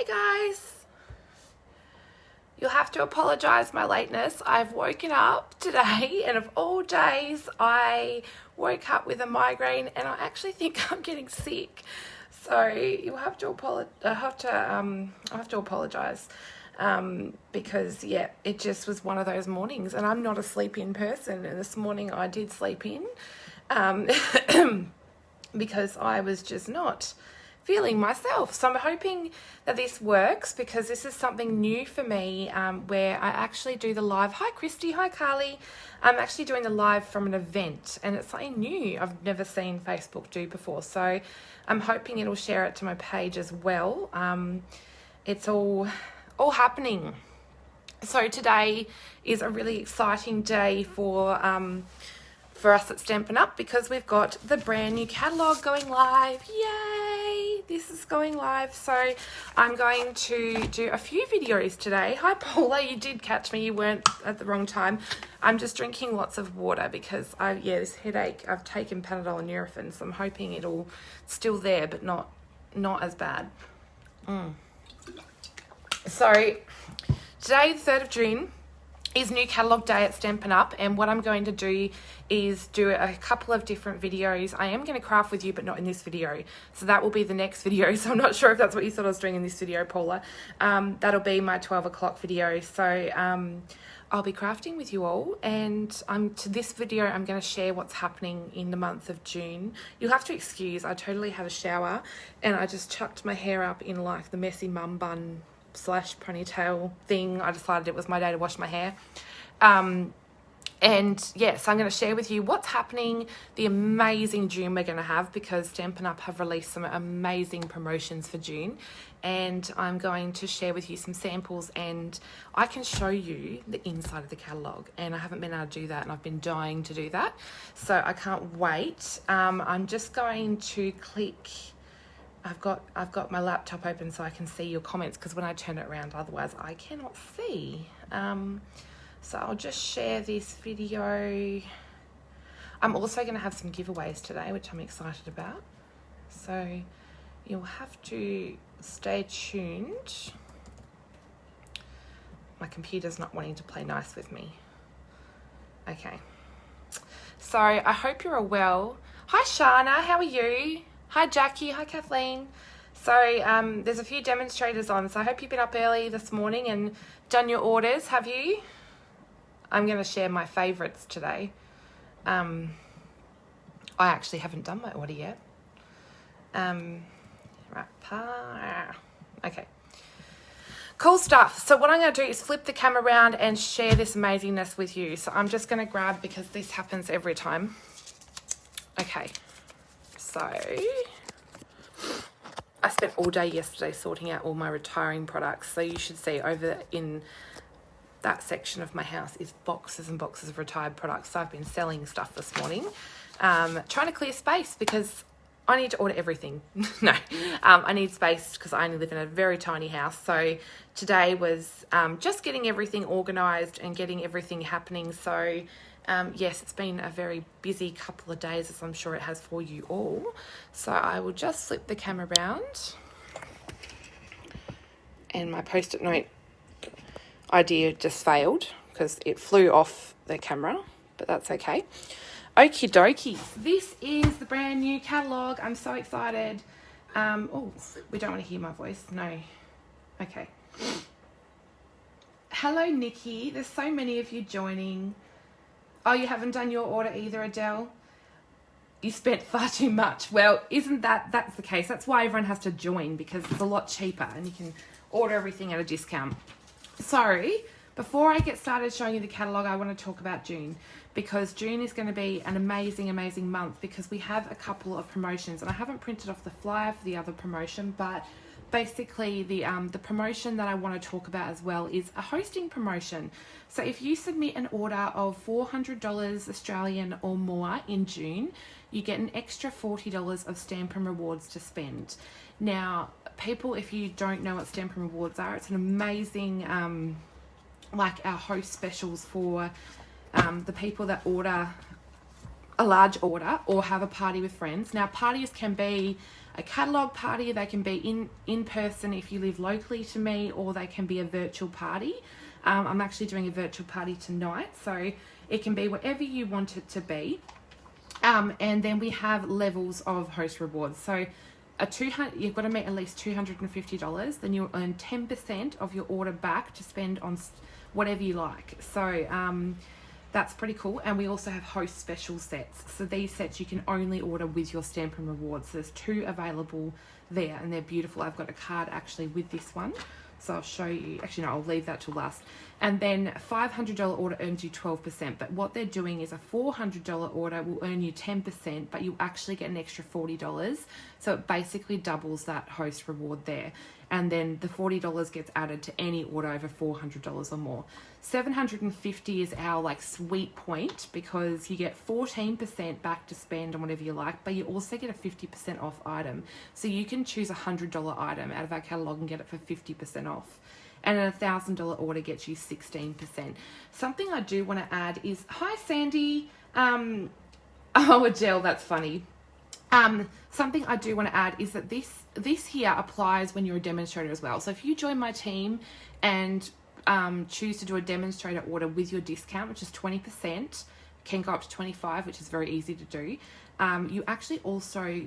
Hey guys, you'll have to apologise my lateness. I've woken up today and of all days I woke up with a migraine and I actually think I'm getting sick. So you'll have to apologise because yeah, it just was one of those mornings and I'm not a sleep-in person, and this morning I did sleep in because I was just not feeling myself. So I'm hoping that this works because this is something new for me, where I actually do the live. Hi Christy, hi Carly. I'm actually doing the live from an event and it's something new I've never seen Facebook do before. So I'm hoping it'll share it to my page as well. It's all happening. So today is a really exciting day for us at Stampin' Up because we've got the brand new catalogue going live. Yay! This is going live. So I'm going to do a few videos today. Hi Paula, you did catch me. You weren't at the wrong time. I'm just drinking lots of water because this headache, I've taken Panadol and Nurofen, so I'm hoping it'll still there but not as bad. So today, the 3rd of June, is new catalogue day at Stampin' Up, and what I'm going to do is do a couple of different videos. I am going to craft with you, but not in this video, so that will be the next video. So I'm not sure if that's what you thought I was doing in this video, Paula. That'll be my 12 o'clock video. So I'll be crafting with you all, and to this video I'm going to share what's happening in the month of June. You'll have to excuse, I totally had a shower and I just chucked my hair up in like the messy mum bun / ponytail thing. I decided it was my day to wash my hair. And yes, I'm going to share with you what's happening, the amazing June we're going to have, because Stampin' Up have released some amazing promotions for June, and I'm going to share with you some samples and I can show you the inside of the catalogue, and I haven't been able to do that and I've been dying to do that, so I can't wait. I'm just going to click. I've got my laptop open so I can see your comments, because when I turn it around otherwise I cannot see. So I'll just share this video. I'm also going to have some giveaways today, which I'm excited about. So you'll have to stay tuned. My computer's not wanting to play nice with me. Okay. So I hope you're all well. Hi Shana, how are you? Hi Jackie, hi Kathleen. So there's a few demonstrators on, so I hope you've been up early this morning and done your orders, have you? I'm going to share my favourites today. I actually haven't done my order yet. Okay. Cool stuff. So what I'm going to do is flip the camera around and share this amazingness with you. So I'm just going to grab, because this happens every time. Okay. So I spent all day yesterday sorting out all my retiring products. So you should see over in that section of my house is boxes and boxes of retired products. So I've been selling stuff this morning, trying to clear space because I need to order everything. No, I need space because I only live in a very tiny house. So today was just getting everything organised and getting everything happening. So yes, it's been a very busy couple of days, as I'm sure it has for you all. So I will just flip the camera around, and my post-it note idea just failed because it flew off the camera, but that's okay. Okie dokie. This is the brand new catalogue. I'm so excited. Oh, we don't want to hear my voice. No. Okay. Hello, Nikki. There's so many of you joining. Oh, you haven't done your order either, Adele? You spent far too much. Well, that's the case? That's why everyone has to join, because it's a lot cheaper and you can order everything at a discount. Sorry, before I get started showing you the catalogue, I want to talk about June, because June is going to be an amazing, amazing month because we have a couple of promotions, and I haven't printed off the flyer for the other promotion, but basically the promotion that I want to talk about as well is a hosting promotion. So if you submit an order of $400 Australian or more in June, you get an extra $40 of Stampin' Rewards to spend. Now, people, if you don't know what Stampin' Rewards are, it's an amazing, like our host specials for the people that order a large order or have a party with friends. Now, parties can be a catalogue party. They can be in person if you live locally to me, or they can be a virtual party. I'm actually doing a virtual party tonight, so it can be whatever you want it to be. And then we have levels of host rewards. So you've got to meet at least $250, then you'll earn 10% of your order back to spend on whatever you like. So that's pretty cool. And we also have host special sets. So these sets you can only order with your Stampin' Rewards. So there's 2 available there, and they're beautiful. I've got a card actually with this one, so I'll show you. Actually, no, I'll leave that till last. And then a $500 order earns you 12%. But what they're doing is a $400 order will earn you 10%, but you actually get an extra $40. So it basically doubles that host reward there. And then the $40 gets added to any order over $400 or more. $750 is our like sweet point, because you get 14% back to spend on whatever you like, but you also get a 50% off item. So you can choose a $100 item out of our catalogue and get it for 50% off. And a $1,000 order gets you 16%. Something I do want to add is, hi Sandy. Oh, Adele, that's funny. Something I do want to add is that this here applies when you're a demonstrator as well. So if you join my team and choose to do a demonstrator order with your discount, which is 20%, can go up to 25%, which is very easy to do. You actually also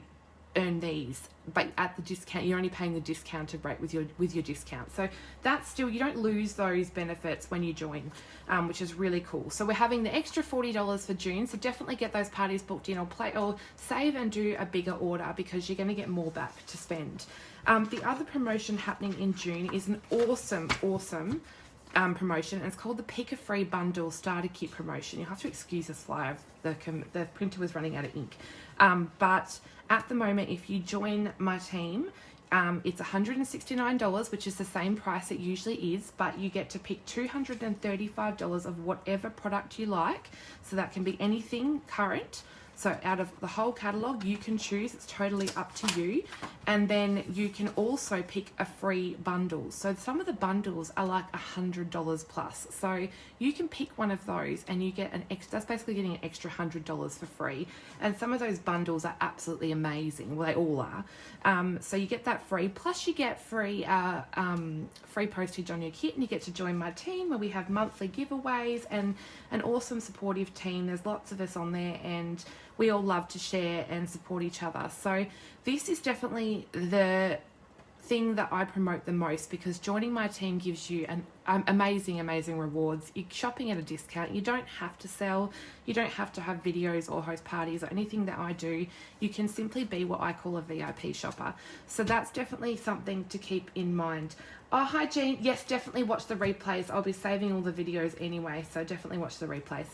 earn these, but at the discount, you're only paying the discounted rate with your discount. So that's still, you don't lose those benefits when you join, which is really cool. So we're having the extra $40 for June, so definitely get those parties booked in, or save and do a bigger order, because you're going to get more back to spend. The other promotion happening in June is an awesome promotion, and it's called the Pick a Free Bundle Starter Kit promotion. You'll have to excuse this flyer, the printer was running out of ink. But at the moment, if you join my team, it's $169, which is the same price it usually is, but you get to pick $235 of whatever product you like. So that can be anything current. So out of the whole catalogue, you can choose. It's totally up to you. And then you can also pick a free bundle. So some of the bundles are like $100 plus. So you can pick one of those and you get an extra, that's basically getting an extra $100 for free. And some of those bundles are absolutely amazing. Well, they all are. So you get that free, plus you get free postage on your kit, and you get to join my team where we have monthly giveaways and an awesome supportive team. There's lots of us on there, and we all love to share and support each other. So this is definitely the thing that I promote the most, because joining my team gives you an amazing rewards. You're shopping at a discount. You don't have to sell. You don't have to have videos or host parties or anything that I do. You can simply be what I call a VIP shopper. So that's definitely something to keep in mind. Oh, hi Jean. Yes, definitely watch the replays. I'll be saving all the videos anyway, so definitely watch the replays.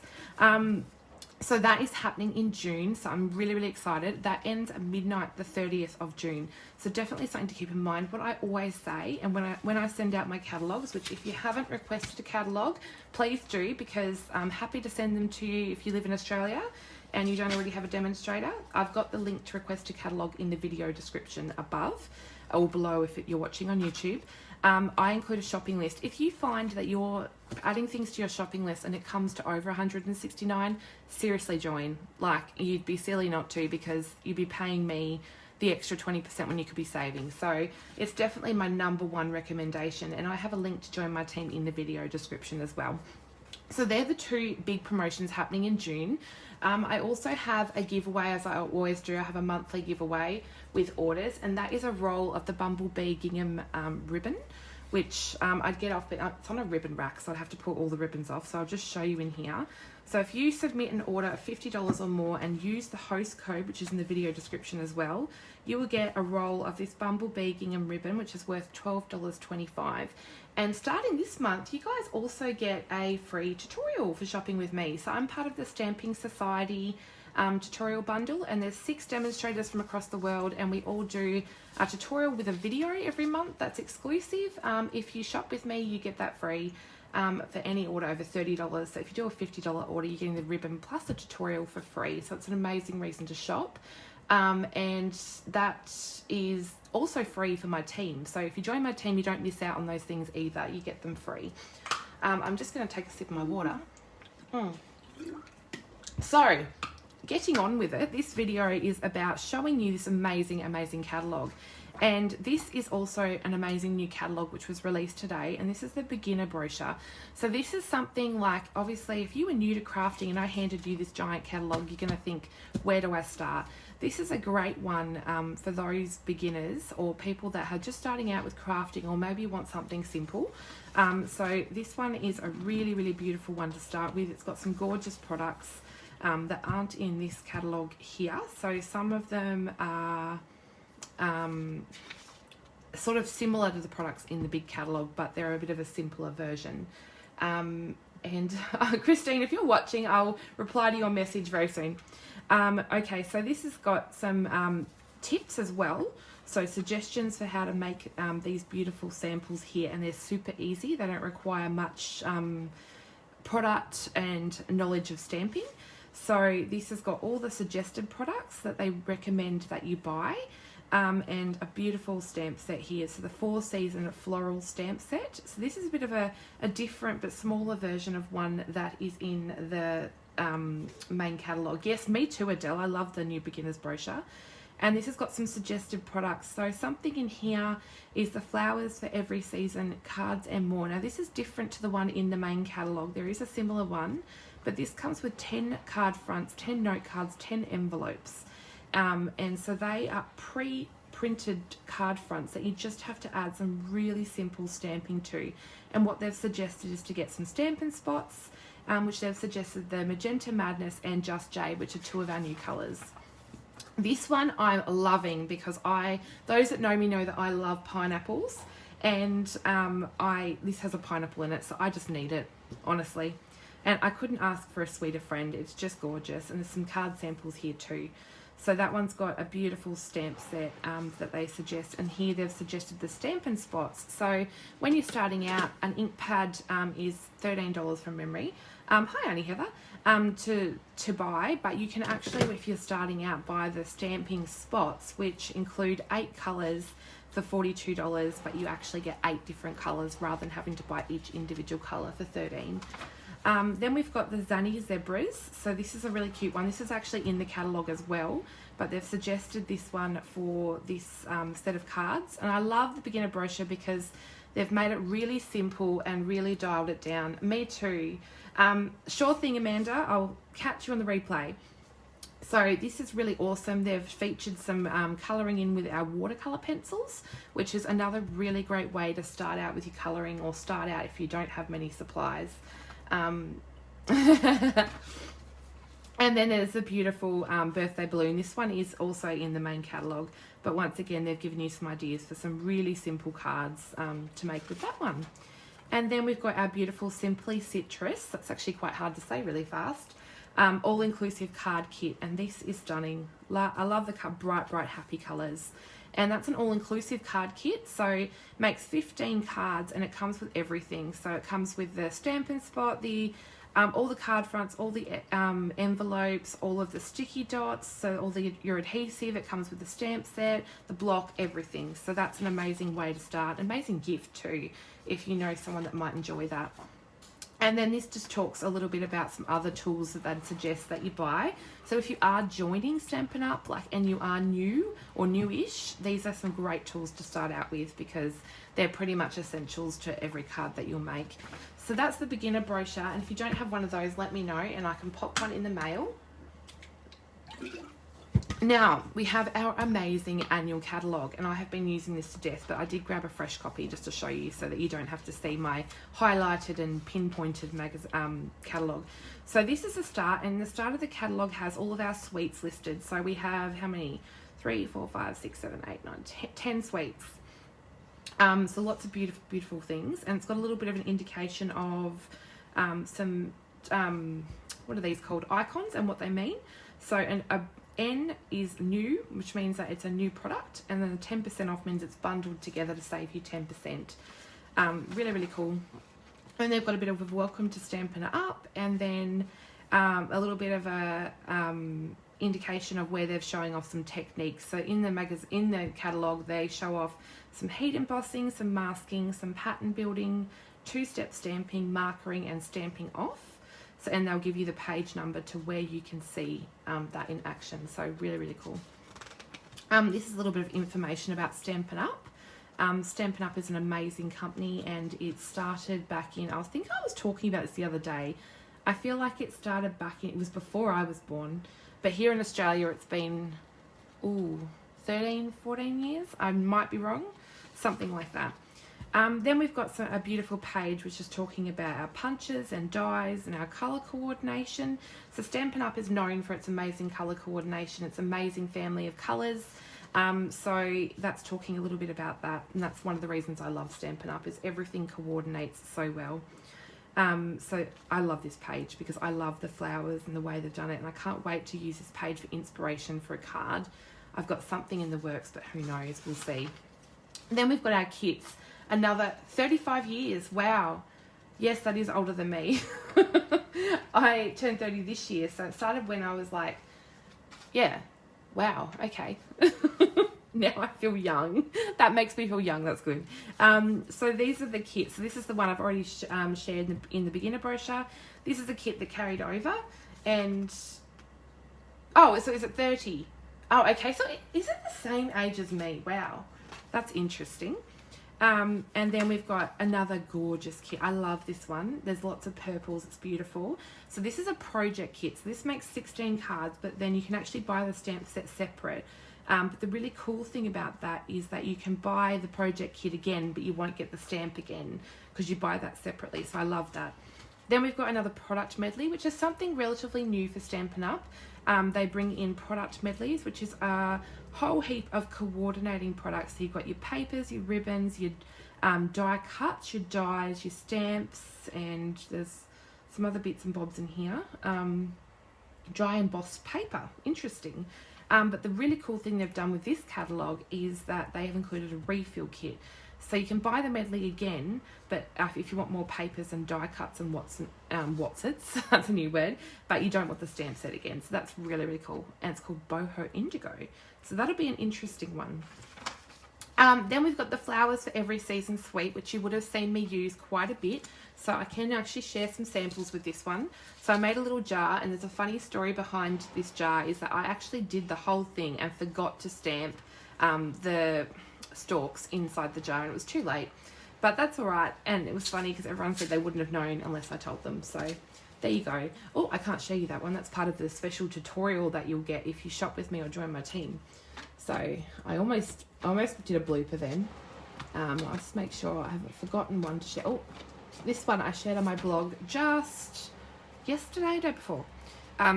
So that is happening in June, so I'm really excited. That ends at midnight, the 30th of June. So definitely something to keep in mind. What I always say, and when I send out my catalogues, which if you haven't requested a catalogue, please do, because I'm happy to send them to you if you live in Australia and you don't already have a demonstrator. I've got the link to request a catalogue in the video description above or below if you're watching on YouTube. I include a shopping list. If you find that you're adding things to your shopping list and it comes to over $169, seriously join. Like, you'd be silly not to, because you'd be paying me the extra 20% when you could be saving. So it's definitely my #1 recommendation, and I have a link to join my team in the video description as well. So they're the 2 big promotions happening in June. I also have a giveaway, as I always do. I have a monthly giveaway with orders, and that is a roll of the Bumblebee Gingham ribbon, which I'd get off, but it's on a ribbon rack, so I'd have to pull all the ribbons off. So I'll just show you in here. So if you submit an order of $50 or more and use the host code, which is in the video description as well, you will get a roll of this Bumblebee Gingham ribbon, which is worth $12.25. And starting this month, you guys also get a free tutorial for shopping with me. So I'm part of the Stamping Society tutorial bundle, and there's 6 demonstrators from across the world, and we all do a tutorial with a video every month that's exclusive. If you shop with me, you get that free for any order over $30. So if you do a $50 order, you're getting the ribbon plus a tutorial for free. So it's an amazing reason to shop. And that is also free for my team. So if you join my team, you don't miss out on those things either. You get them free. I'm just going to take a sip of my water. So getting on with it, this video is about showing you this amazing, amazing catalogue. And this is also an amazing new catalogue which was released today, and this is the beginner brochure. So this is something like, obviously if you were new to crafting and I handed you this giant catalogue, you're going to think, where do I start? This is a great one for those beginners or people that are just starting out with crafting, or maybe want something simple. So this one is a really, really beautiful one to start with. It's got some gorgeous products that aren't in this catalogue here. So some of them are sort of similar to the products in the big catalogue, but they're a bit of a simpler version. And Christine, if you're watching, I'll reply to your message very soon. Okay, so this has got some tips as well. So suggestions for how to make these beautiful samples here, and they're super easy. They don't require much product and knowledge of stamping. So this has got all the suggested products that they recommend that you buy. And a beautiful stamp set here. So the 4-season floral stamp set. So this is a bit of a different but smaller version of one that is in the main catalogue. Yes, me too, Adele. I love the new beginner's brochure. And this has got some suggested products. So something in here is the flowers for every season, cards and more. Now this is different to the one in the main catalogue. There is a similar one, but this comes with 10 card fronts, 10 note cards, 10 envelopes. And so they are pre-printed card fronts that you just have to add some really simple stamping to. And what they've suggested is to get some Stampin' Spots, which they've suggested the Magenta Madness and Just Jade, which are 2 of our new colours. This one I'm loving because those that know me know that I love pineapples, and this has a pineapple in it, so I just need it, honestly. And I couldn't ask for a sweeter friend. It's just gorgeous, and there's some card samples here too. So that one's got a beautiful stamp set that they suggest, and here they've suggested the Stampin' Spots. So when you're starting out, an ink pad is $13 from memory. Hi, Auntie Heather. To buy, but you can actually, if you're starting out, buy the stamping spots, which include 8 colours for $42, but you actually get 8 different colours rather than having to buy each individual colour for $13. Then we've got the Zanny Zebras. So this is a really cute one. This is actually in the catalogue as well, but they've suggested this one for this set of cards. And I love the beginner brochure because they've made it really simple and really dialed it down. Me too. Sure thing, Amanda. I'll catch you on the replay. So this is really awesome. They've featured some colouring in with our watercolour pencils, which is another really great way to start out with your colouring, or start out if you don't have many supplies. And then there's a beautiful birthday balloon. This one is also in the main catalogue, but once again they've given you some ideas for some really simple cards to make with that one. And then we've got our beautiful Simply Citrus. That's actually quite hard to say really fast. All-inclusive card kit, and this is stunning. I love the bright happy colours. And that's an all-inclusive card kit, so it makes 15 cards, and it comes with everything. So it comes with the Stampin' Spot, all the card fronts, all the envelopes, all of the sticky dots, so all your adhesive. It comes with the stamp set, the block, everything. So that's an amazing way to start. Amazing gift too, if you know someone that might enjoy that. And then this just talks a little bit about some other tools that they'd suggest that you buy. So if you are joining Stampin' Up, and you are new or newish, these are some great tools to start out with because they're pretty much essentials to every card that you'll make. So that's the beginner brochure, and if you don't have one of those, let me know and I can pop one in the mail. Now, we have our amazing annual catalogue, and I have been using this to death, but I did grab a fresh copy just to show you so that you don't have to see my highlighted and pinpointed catalogue. So this is the start, and the start of the catalogue has all of our sweets listed. So we have how many? 3, 4, 5, 6, 7, 8, 9, 10 sweets. So lots of beautiful, beautiful things, and it's got a little bit of an indication of some, what are these called? Icons and what they mean. So a N is new, which means that it's a new product, and then the 10% off means it's bundled together to save you 10%. Really, really cool. And they've got a bit of a welcome to Stampin' Up, and then a little bit of a indication of where they're showing off some techniques. So in the catalogue, they show off some heat embossing, some masking, some pattern building, 2-step stamping, markering, and stamping off. So, and they'll give you the page number to where you can see that in action. So really, really cool. This is a little bit of information about Stampin' Up. Stampin' Up is an amazing company, and it started back in, I think I was talking about this the other day. I feel like it started back in, it was before I was born, but here in Australia it's been, 13, 14 years. I might be wrong, something like that. Then we've got a beautiful page which is talking about our punches and dies and our colour coordination. So Stampin' Up is known for its amazing colour coordination, its amazing family of colours. So that's talking a little bit about that, and that's one of the reasons I love Stampin' Up, is everything coordinates so well. So I love this page because I love the flowers and the way they've done it, and I can't wait to use this page for inspiration for a card. I've got something in the works, but who knows, we'll see. Then we've got our kits. Another 35 years. Wow. Yes, that is older than me. I turned 30 this year, so it started when I was like, yeah, wow, okay. Now I feel young. That makes me feel young. That's good. So these are the kits. So this is the one I've already shared in the beginner brochure. This is a kit that carried over. And, so is it 30? Oh, okay. So is it the same age as me? Wow. That's interesting. And then we've got another gorgeous kit. I love this one. There's lots of purples. It's beautiful. So this is a project kit. So this makes 16 cards, but then you can actually buy the stamp set separate. But the really cool thing about that is that you can buy the project kit again, but you won't get the stamp again because you buy that separately. So I love that. Then we've got another product medley, which is something relatively new for Stampin' Up. They bring in product medleys, which is a whole heap of coordinating products. So you've got your papers, your ribbons, your die cuts, your dies, your stamps, and there's some other bits and bobs in here. Dry embossed paper, interesting. But the really cool thing they've done with this catalogue is that they have included a refill kit. So you can buy the medley again, but if you want more papers and die cuts and Watsits, that's a new word, but you don't want the stamp set again. So that's really, really cool. And it's called Boho Indigo. So that'll be an interesting one. Then we've got the Flowers for Every Season Suite, which you would have seen me use quite a bit. So I can actually share some samples with this one. So I made a little jar, and there's a funny story behind this jar, is that I actually did the whole thing and forgot to stamp the stalks inside the jar, and it was too late. But that's all right, and it was funny because everyone said they wouldn't have known unless I told them. So there you go. Oh, I can't show you that one. That's part of the special tutorial that you'll get if you shop with me or join my team. So I almost did a blooper then. I'll just make sure I haven't forgotten one to share. Oh, this one I shared on my blog just yesterday, day before.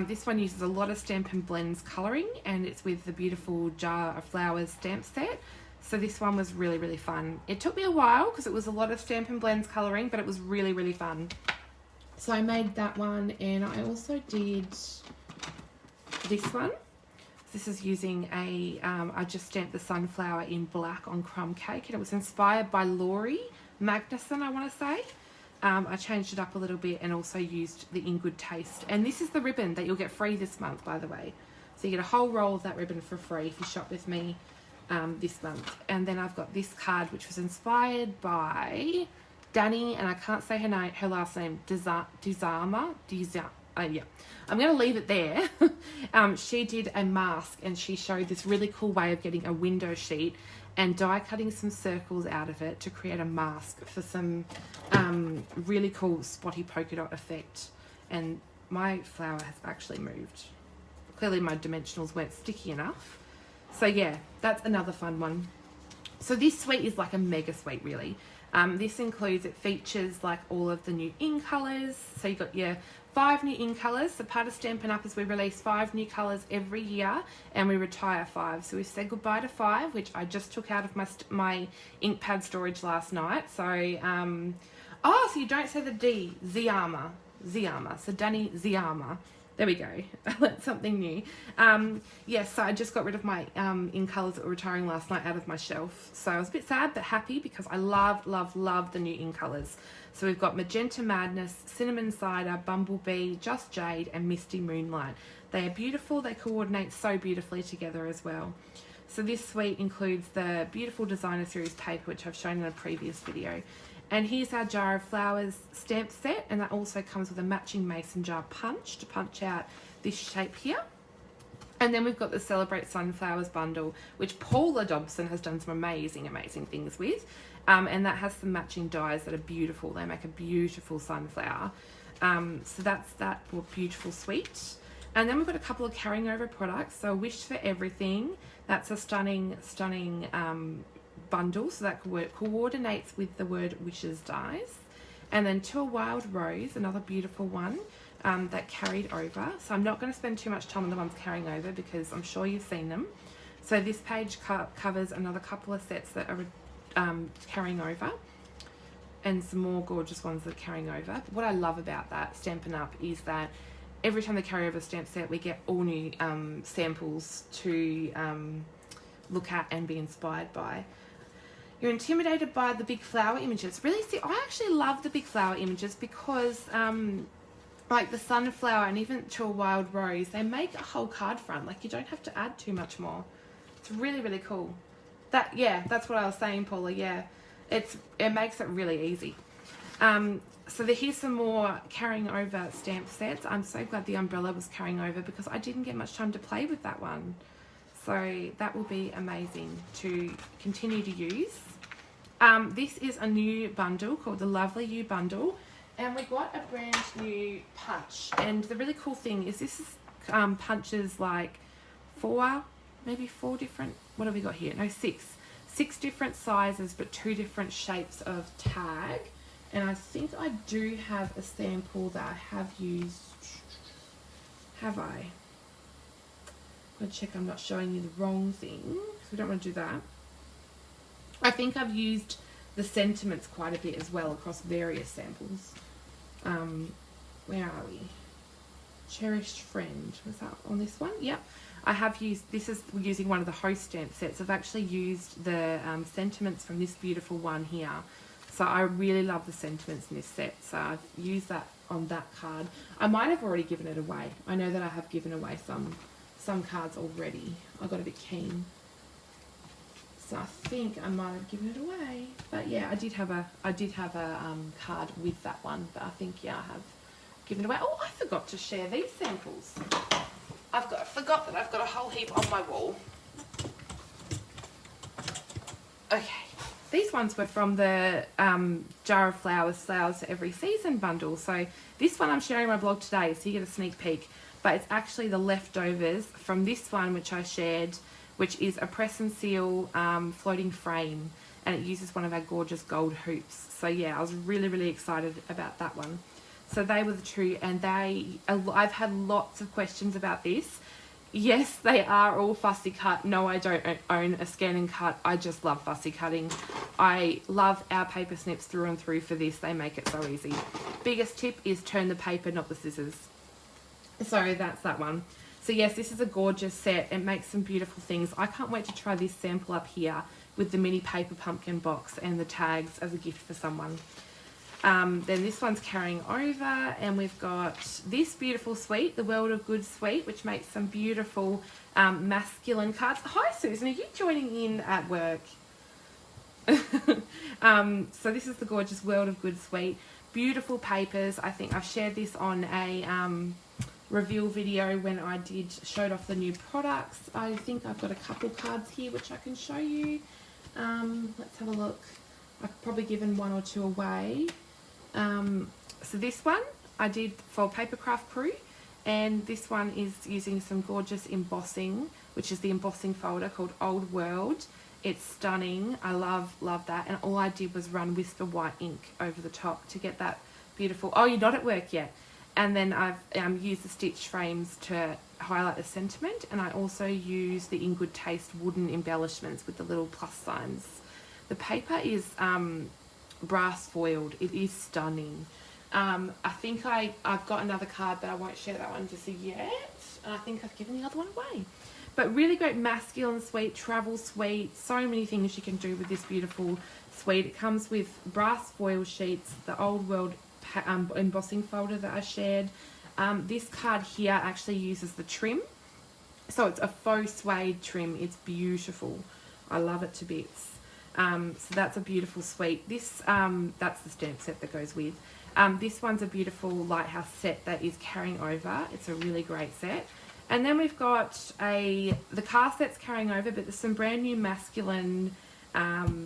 This one uses a lot of Stampin' Blends colouring, and it's with the beautiful Jar of Flowers stamp set. So this one was really, really fun. It took me a while because it was a lot of Stampin' Blends colouring, but it was really, really fun. So I made that one, and I also did this one. This is using I just stamped the sunflower in black on crumb cake, and it was inspired by Laurie Magnuson, I want to say. I changed it up a little bit and also used the In Good Taste. And this is the ribbon that you'll get free this month, by the way. So you get a whole roll of that ribbon for free if you shop with me this month. And then I've got this card, which was inspired by Danny, and I can't say her last name, Dizama. Yeah, I'm going to leave it there. She did a mask, and she showed this really cool way of getting a window sheet and die cutting some circles out of it to create a mask for some really cool spotty polka dot effect. And my flower has actually moved. Clearly my dimensionals weren't sticky enough. So yeah, that's another fun one. So this suite is like a mega suite, really. This includes, it features like all of the new in colours. So you've got your 5 new in colours. So part of Stampin' Up is we release 5 new colours every year, and we retire 5. So we said goodbye to 5, which I just took out of my ink pad storage last night. So, so you don't say the D, Ziama. So Danny Ziama. There we go. I learned something new. Yes, so I just got rid of my in colours that were retiring last night out of my shelf. So I was a bit sad but happy because I love the new in colours. So we've got Magenta Madness, Cinnamon Cider, Bumblebee, Just Jade, and Misty Moonlight. They are beautiful. They coordinate so beautifully together as well. So this suite includes the beautiful designer series paper, which I've shown in a previous video. And here's our Jar of Flowers stamp set, and that also comes with a matching mason jar punch to punch out this shape here. And then we've got the Celebrate Sunflowers bundle, which Paula Dobson has done some amazing, amazing things with. And that has some matching dies that are beautiful. They make a beautiful sunflower. So that's that beautiful suite. And then we've got a couple of carrying over products. So Wish for Everything. That's a stunning, stunning bundle. So that coordinates with the word wishes dies. And then To a Wild Rose, another beautiful one. That carried over. So I'm not going to spend too much time on the ones carrying over because I'm sure you've seen them. So this page covers another couple of sets that are carrying over, and some more gorgeous ones that are carrying over. But what I love about that Stampin' Up is that every time they carry over a stamp set, we get all new samples to look at and be inspired by. You're intimidated by the big flower images. Really, see, I actually love the big flower images because like the sunflower and even To a Wild Rose, they make a whole card front. Like, you don't have to add too much more. It's really, really cool. That's what I was saying, Paula. Yeah, it makes it really easy. So here's some more carrying over stamp sets. I'm so glad the umbrella was carrying over because I didn't get much time to play with that one. So that will be amazing to continue to use. This is a new bundle called the Lovely You Bundle. And we got a brand new punch. And the really cool thing is this is punches like maybe four different, what have we got here? No, six different sizes, but 2 different shapes of tag. And I think I do have a sample that I have used. Have I? I'm going to check I'm not showing you the wrong thing, because we don't want to do that. I think I've used the sentiments quite a bit as well across various samples. Where are we? Cherished Friend. Was that on this one? Yep. I have used, this is using one of the host stamp sets. I've actually used the sentiments from this beautiful one here. So I really love the sentiments in this set. So I've used that on that card. I might have already given it away. I know that I have given away some cards already. I got a bit keen. So I think I might have given it away. But yeah, I did have a card with that one. But I think, yeah, I have given it away. Oh, I forgot to share these samples. I forgot that I've got a whole heap on my wall. Okay. These ones were from the Jar of Flowers, Flowers for Every Season bundle. So this one I'm sharing on my blog today, so you get a sneak peek. But it's actually the leftovers from this one, which I shared, which is a press and seal floating frame, and it uses one of our gorgeous gold hoops. So yeah, I was really, really excited about that one. So they were the two, and I've had lots of questions about this. Yes, they are all fussy cut. No, I don't own a scan and cut. I just love fussy cutting. I love our paper snips through and through for this. They make it so easy. Biggest tip is turn the paper, not the scissors. So that's that one. So yes, this is a gorgeous set. It makes some beautiful things. I can't wait to try this sample up here with the mini paper pumpkin box and the tags as a gift for someone. Then this one's carrying over, and we've got this beautiful suite, the World of Good suite, which makes some beautiful masculine cards. Hi Susan, are you joining in at work? So this is the gorgeous World of Good suite. Beautiful papers. I think I've shared this on a reveal video when I showed off the new products. I think I've got a couple cards here which I can show you. Let's have a look. I've probably given 1 or 2 away. So this one I did for Papercraft Crew, and this one is using some gorgeous embossing, which is the embossing folder called Old World. It's stunning. I love that. And all I did was run Whisper White ink over the top to get that beautiful. Oh, you're not at work yet. And then I've used the stitch frames to highlight the sentiment, and I also use the In Good Taste wooden embellishments with the little plus signs. The paper is brass foiled. It is stunning. I think I've got another card, but I won't share that one just yet. And I think I've given the other one away. But really great masculine suite, travel suite, so many things you can do with this beautiful suite. It comes with brass foil sheets, the Old World embossing folder that I shared. This card here actually uses the trim So it's a faux suede trim. It's beautiful. I love it to bits. So that's a beautiful suite. This that's the stamp set that goes with. This one's a beautiful lighthouse set that is carrying over. It's a really great set. And then we've got the car set's carrying over, but there's some brand new masculine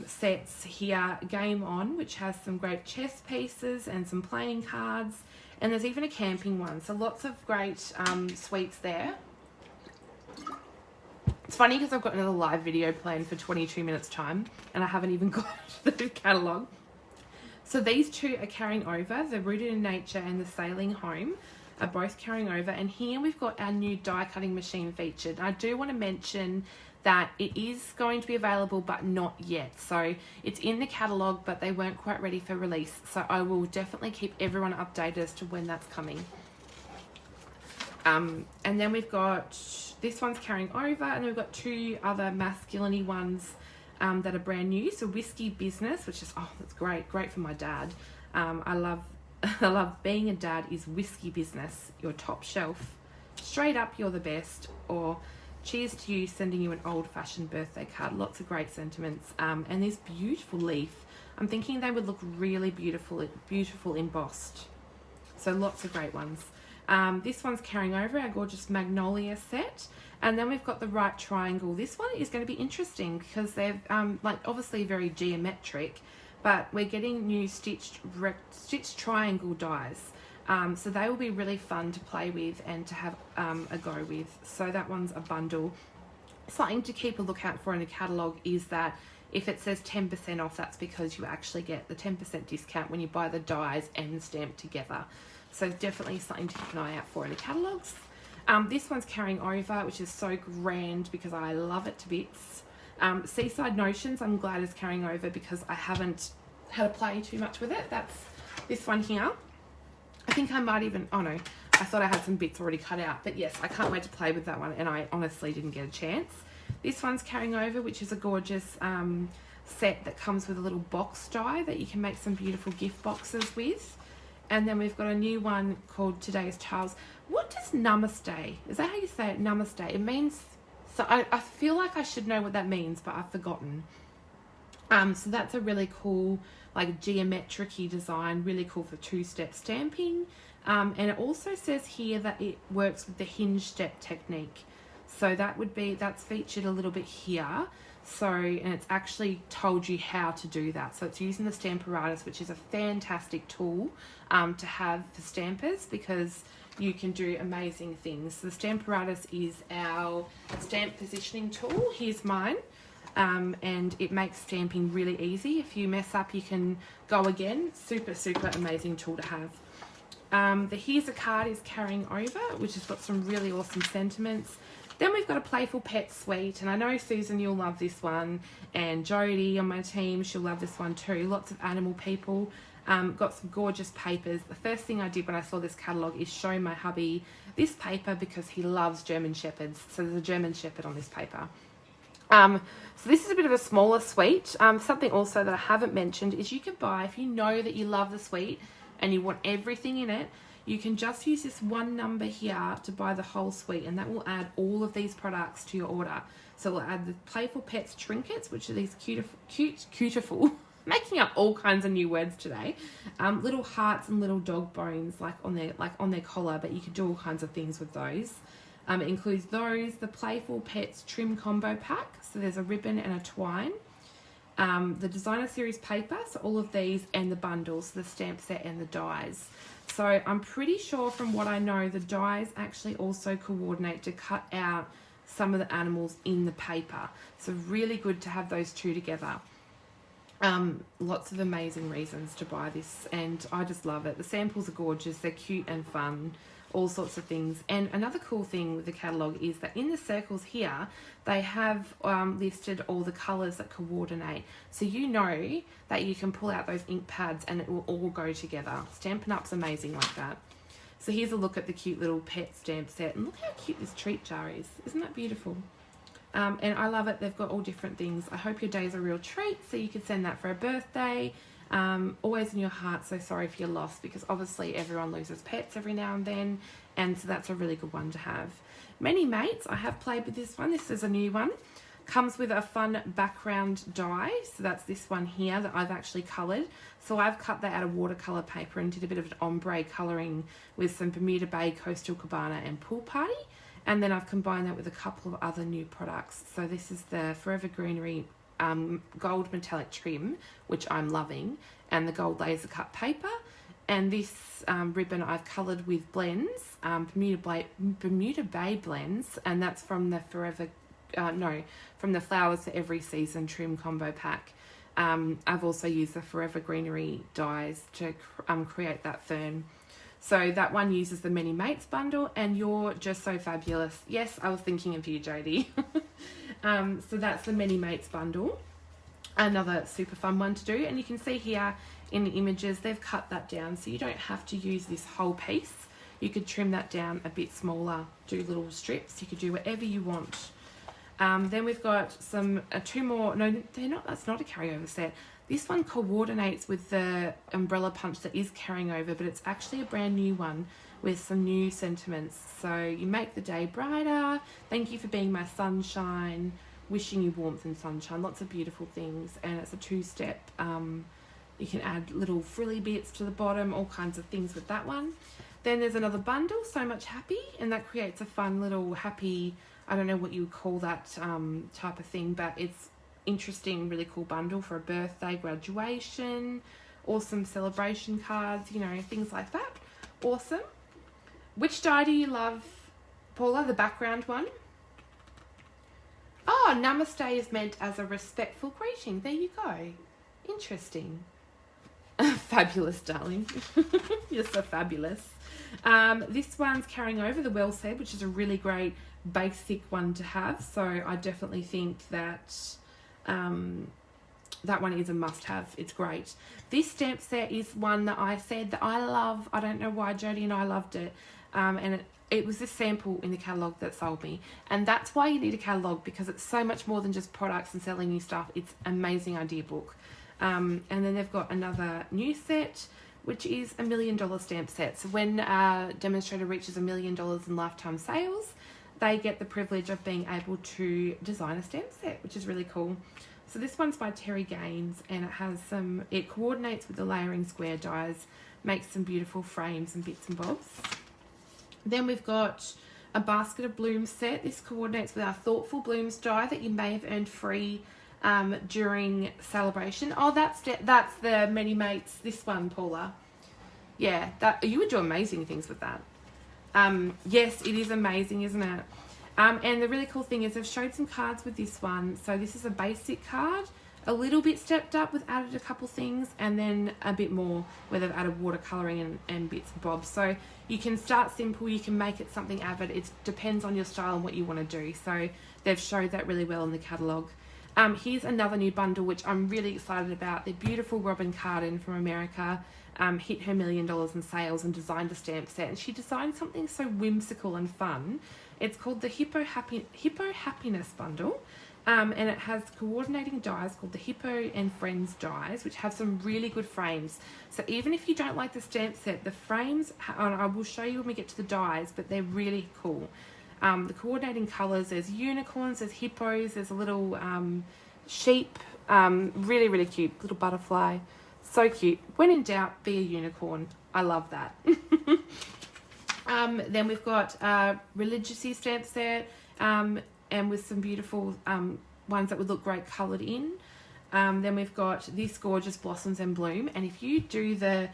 sets here. Game On, which has some great chess pieces and some playing cards. And there's even a camping one. So lots of great suites there. It's funny because I've got another live video planned for 22 minutes time and I haven't even got the catalogue. So these two are carrying over. The Rooted in Nature and the Sailing Home are both carrying over. And here we've got our new die cutting machine featured. I do want to mention that it is going to be available but not yet. So it's in the catalogue but they weren't quite ready for release. So I will definitely keep everyone updated as to when that's coming. And then we've got, this one's carrying over, and then we've got two other masculine ones that are brand new. So Whiskey Business, which is, oh, that's great for my dad. I love being a dad is whiskey business, your top shelf. Straight up, you're the best. Or cheers to you, sending you an old-fashioned birthday card. Lots of great sentiments. And this beautiful leaf. I'm thinking they would look really beautiful embossed. So lots of great ones. This one's carrying over our gorgeous Magnolia set. And then we've got the Right Triangle. This one is going to be interesting because they're like obviously very geometric, but we're getting new stitched triangle dies. So they will be really fun to play with and to have a go with. So that one's a bundle. Something to keep a lookout for in the catalogue is that if it says 10% off, that's because you actually get the 10% discount when you buy the dies and the stamp together. So definitely something to keep an eye out for in the catalogues. This one's carrying over, which is so grand because I love it to bits. Seaside Notions, I'm glad is carrying over because I haven't had to play too much with it. That's this one here. I think I might even, oh no, I thought I had some bits already cut out. But yes, I can't wait to play with that one and I honestly didn't get a chance. This one's carrying over, which is a gorgeous set that comes with a little box die that you can make some beautiful gift boxes with. And then we've got a new one called Today's Charles. What does namaste? Is that how you say it? Namaste. It means, so I feel like I should know what that means, but I've forgotten. So that's a really cool, like geometric-y design, really cool for two-step stamping. And it also says here that it works with the hinge step technique. So that's featured a little bit here. So, and it's actually told you how to do that. So it's using the Stamparatus, which is a fantastic tool to have for stampers because you can do amazing things. So the Stamparatus is our stamp positioning tool. Here's mine. And it makes stamping really easy. If you mess up, you can go again. Super, super amazing tool to have. The Here's a Card is carrying over, which has got some really awesome sentiments. Then we've got a Playful Pet Suite, and I know Susan, you'll love this one, and Jodie on my team, she'll love this one too. Lots of animal people. Got some gorgeous papers. The first thing I did when I saw this catalogue is show my hubby this paper because he loves German Shepherds. So there's a German Shepherd on this paper. So this is a bit of a smaller suite. Something also that I haven't mentioned is you can buy, if you know that you love the suite and you want everything in it, you can just use this one number here to buy the whole suite, and that will add all of these products to your order. So we'll add the Playful Pets trinkets, which are these cutiful, making up all kinds of new words today. Little hearts and little dog bones like on their collar, but you could do all kinds of things with those. It includes those, the Playful Pets trim combo pack. So there's a ribbon and a twine. The designer series paper, so all of these, and the bundles, the stamp set and the dies. So I'm pretty sure from what I know, the dies actually also coordinate to cut out some of the animals in the paper. So really good to have those two together. Lots of amazing reasons to buy this, and I just love it. The samples are gorgeous, they're cute and fun, all sorts of things. And another cool thing with the catalogue is that in the circles here, they have listed all the colours that coordinate. So you know that you can pull out those ink pads and it will all go together. Stampin' Up's amazing like that. So here's a look at the cute little pet stamp set. And look how cute this treat jar is. Isn't that beautiful? And I love it. They've got all different things. I hope your day's a real treat. So you could send that for a birthday. Always in your heart, so sorry for your loss, because obviously everyone loses pets every now and then, and so that's a really good one to have. Many Mates, I have played with this one. This is a new one. Comes with a fun background die. So that's this one here that I've actually coloured. So I've cut that out of watercolour paper and did a bit of an ombre colouring with some Bermuda Bay, Coastal Cabana and Pool Party. And then I've combined that with a couple of other new products. So this is the Forever Greenery gold metallic trim, which I'm loving, and the gold laser cut paper. And this ribbon I've coloured with blends, Bermuda Bay blends, and that's from the from the Flowers for Every Season trim combo pack. I've also used the Forever Greenery dyes to create that fern. So that one uses the Many Mates bundle, and you're just so fabulous. Yes, I was thinking of you, Jodie. So that's the Many Mates bundle. Another super fun one to do. And you can see here in the images, they've cut that down, so you don't have to use this whole piece. You could trim that down a bit smaller, do little strips. You could do whatever you want. Then we've got some two more. No, they're not. That's not a carryover set. This one coordinates with the umbrella punch that is carrying over, but it's actually a brand new one with some new sentiments. So you make the day brighter. Thank you for being my sunshine. Wishing you warmth and sunshine. Lots of beautiful things, and it's a two-step. You can add little frilly bits to the bottom, all kinds of things with that one. Then there's another bundle, So Much Happy, and that creates a fun little happy, I don't know what you would call that type of thing, but it's interesting, really cool bundle for a birthday, graduation, awesome celebration cards, you know, things like that. Awesome. Which die do you love, Paula? The background one? Oh, Namaste is meant as a respectful greeting. There you go. Interesting. Fabulous, darling. You're so fabulous. This one's carrying over the Well Said, which is a really great basic one to have. So I definitely think that that one is a must-have. It's great. This stamp set is one that I said that I love. I don't know why Jodie and I loved it. And it was this sample in the catalogue that sold me. And that's why you need a catalogue, because it's so much more than just products and selling you stuff. It's an amazing idea book. And then they've got another new set, which is $1 million stamp set. So when a demonstrator reaches $1 million in lifetime sales, they get the privilege of being able to design a stamp set, which is really cool. So this one's by Terry Gaines, and it has it coordinates with the layering square dies, makes some beautiful frames and bits and bobs. Then we've got a Basket of Blooms set. This coordinates with our Thoughtful Blooms die that you may have earned free during celebration. Oh, that's the Many Mates, this one, Paula. Yeah, that you would do amazing things with that. Yes, it is amazing, isn't it? And the really cool thing is I've showed some cards with this one. So this is a basic card, a little bit stepped up with added a couple things, and then a bit more where they've added watercolouring and bits and bobs. So you can start simple, you can make it something avid. It depends on your style and what you want to do. So they've showed that really well in the catalogue. Here's another new bundle, which I'm really excited about. The beautiful Robin Carden from America hit her $1 million in sales and designed a stamp set. And she designed something so whimsical and fun. It's called the Hippo Happiness Bundle. And it has coordinating dies called the Hippo and Friends dies, which have some really good frames. So even if you don't like the stamp set, the frames, I will show you when we get to the dies, but they're really cool. The coordinating colours, there's unicorns, there's hippos, there's a little sheep, really, really cute, little butterfly, so cute. When in doubt, be a unicorn. I love that. Then we've got a Religiousy stamp set, and with some beautiful ones that would look great coloured in. Then we've got this gorgeous Blossoms and Bloom, and if you do the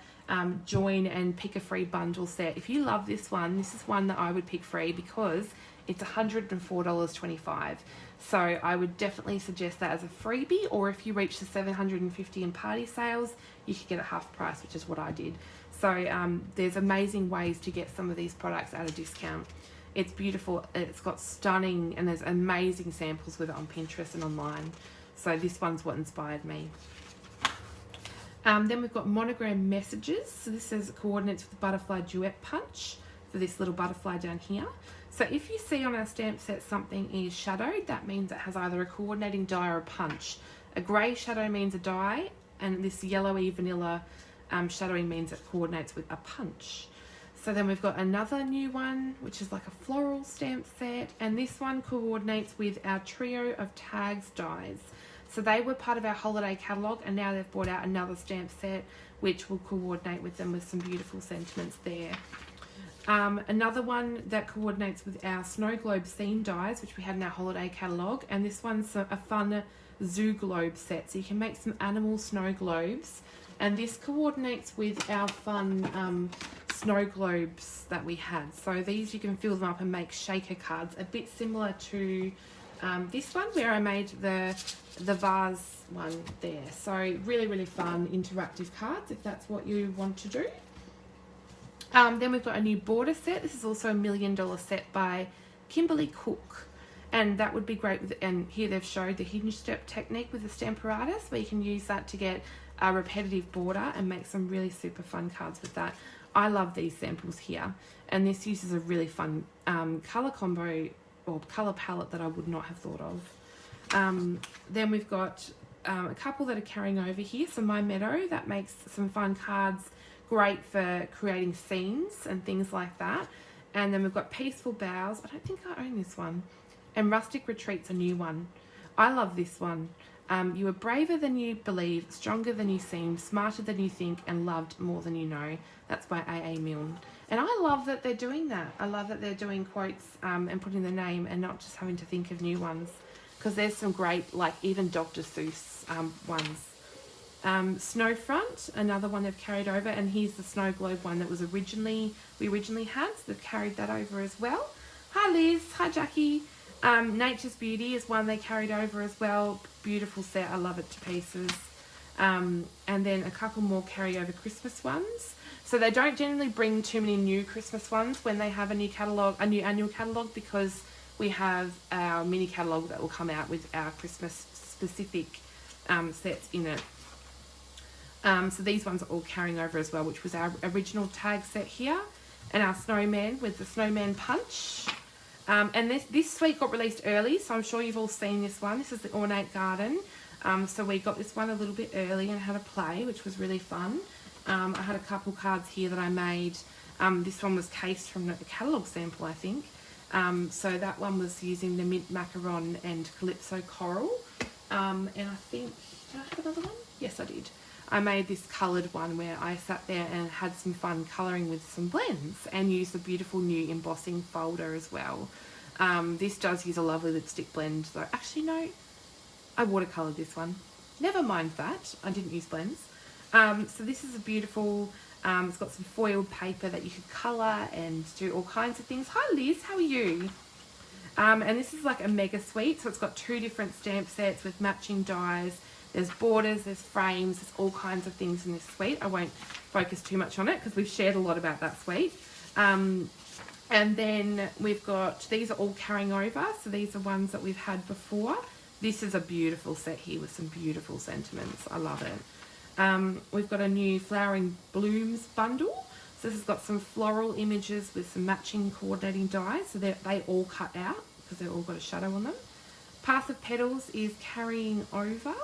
join and pick a free bundle set, if you love this is one that I would pick free because it's $104.25. So I would definitely suggest that as a freebie, or if you reach the $750 in party sales, you could get it half price, which is what I did. So there's amazing ways to get some of these products at a discount. It's beautiful, it's got stunning, and there's amazing samples with it on Pinterest and online. So this one's what inspired me. Then we've got Monogram Messages. So this is coordinates with the Butterfly Duet Punch for this little butterfly down here. So if you see on our stamp set something is shadowed, that means it has either a coordinating die or a punch. A grey shadow means a die, and this yellowy vanilla shadowing means it coordinates with a punch. So then we've got another new one, which is like a floral stamp set. And this one coordinates with our trio of tags dies. So they were part of our holiday catalogue, and now they've brought out another stamp set, which will coordinate with them with some beautiful sentiments there. Another one that coordinates with our snow globe theme dies, which we had in our holiday catalogue. And this one's a fun zoo globe set. So you can make some animal snow globes. And this coordinates with our fun snow globes that we had. So these, you can fill them up and make shaker cards, a bit similar to this one where I made the vase one there. So really, really fun interactive cards if that's what you want to do. Then we've got a new border set. This is also $1 million set by Kimberly Cook. And that would be great with, and here they've showed the hinge step technique with the Stamparatus, where you can use that to get a repetitive border and make some really super fun cards with that. I love these samples here, and this uses a really fun colour combo or colour palette that I would not have thought of. Then we've got a couple that are carrying over here. So My Meadow, that makes some fun cards, great for creating scenes and things like that. And then we've got Peaceful Boughs. I don't think I own this one. And Rustic Retreat's a new one. I love this one. You are braver than you believe, stronger than you seem, smarter than you think, and loved more than you know. That's by A.A. Milne. And I love that they're doing that. I love that they're doing quotes and putting the name and not just having to think of new ones. Because there's some great, like even Dr. Seuss ones. Snowfront, another one they've carried over. And here's the snow globe one that was we originally had. So they've carried that over as well. Hi Liz. Hi Jackie. Nature's Beauty is one they carried over as well. Beautiful set. I love it to pieces. And then a couple more carryover Christmas ones. So they don't generally bring too many new Christmas ones when they have a new catalogue, a new annual catalogue, because we have our mini catalogue that will come out with our Christmas specific sets in it. So these ones are all carrying over as well, which was our original tag set here. And our snowman with the snowman punch. And this suite got released early, so I'm sure you've all seen this one. This is the Ornate Garden. So we got this one a little bit early and had a play, which was really fun. I had a couple cards here that I made. This one was cased from the catalogue sample, I think. So that one was using the mint macaron and calypso coral. And I think, did I have another one? Yes, I did. I made this coloured one where I sat there and had some fun colouring with some blends and used the beautiful new embossing folder as well. This does use a lovely lipstick blend though. Actually, no, I watercoloured this one. Never mind that. I didn't use blends. So this is a beautiful, it's got some foiled paper that you could colour and do all kinds of things. Hi Liz, how are you? And this is like a mega suite. So it's got 2 different stamp sets with matching dies. There's borders, there's frames, there's all kinds of things in this suite. I won't focus too much on it because we've shared a lot about that suite. And then we've got, these are all carrying over. So these are ones that we've had before. This is a beautiful set here with some beautiful sentiments. I love it. We've got a new Flowering Blooms bundle. So this has got some floral images with some matching coordinating dies. So they all cut out because they've all got a shadow on them. Path of Petals is carrying over.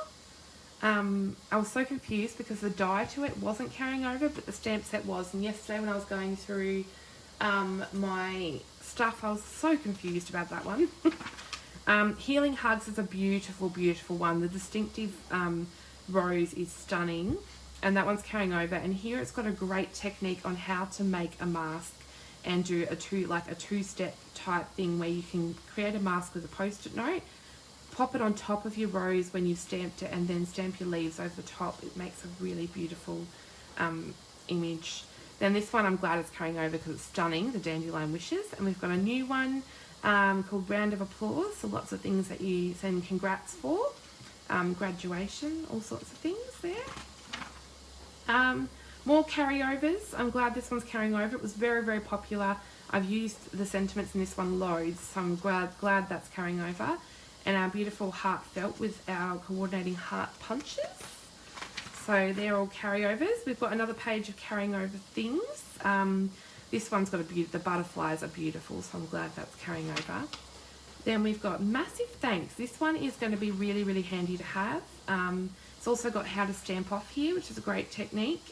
I was so confused because the die to it wasn't carrying over, but the stamp set was. And yesterday when I was going through my stuff, I was so confused about that one. Healing Hugs is a beautiful, beautiful one. The distinctive rose is stunning, and that one's carrying over. And here it's got a great technique on how to make a mask and do a two-step type thing where you can create a mask with a post-it note, pop it on top of your rose when you've stamped it, and then stamp your leaves over the top. It makes a really beautiful image. Then this one I'm glad it's carrying over because it's stunning, the Dandelion Wishes. And we've got a new one called Round of Applause. So lots of things that you send congrats for. Graduation, all sorts of things there. More carryovers. I'm glad this one's carrying over. It was very, very popular. I've used the sentiments in this one loads, so I'm glad that's carrying over. And our beautiful Heartfelt with our coordinating heart punches. So they're all carryovers. We've got another page of carrying over things. This one's got the butterflies are beautiful, so I'm glad that's carrying over. Then we've got Massive Thanks. This one is going to be really, really handy to have. It's also got how to stamp off here, which is a great technique.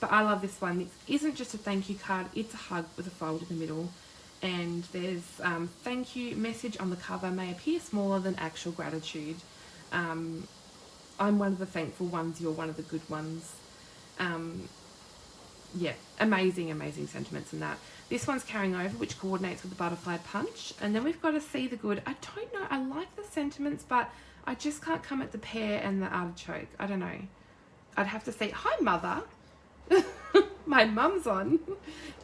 But I love this one. It isn't just a thank you card, it's a hug with a fold in the middle. And there's thank you message on the cover, may appear smaller than actual gratitude. I'm one of the thankful ones, you're one of the good ones. Yeah, amazing, amazing sentiments in that. This one's carrying over, which coordinates with the butterfly punch. And then we've got to see the good. I don't know, I like the sentiments, but I just can't come at the pear and the artichoke. I don't know. I'd have to see. Hi, Mother. My mum's on.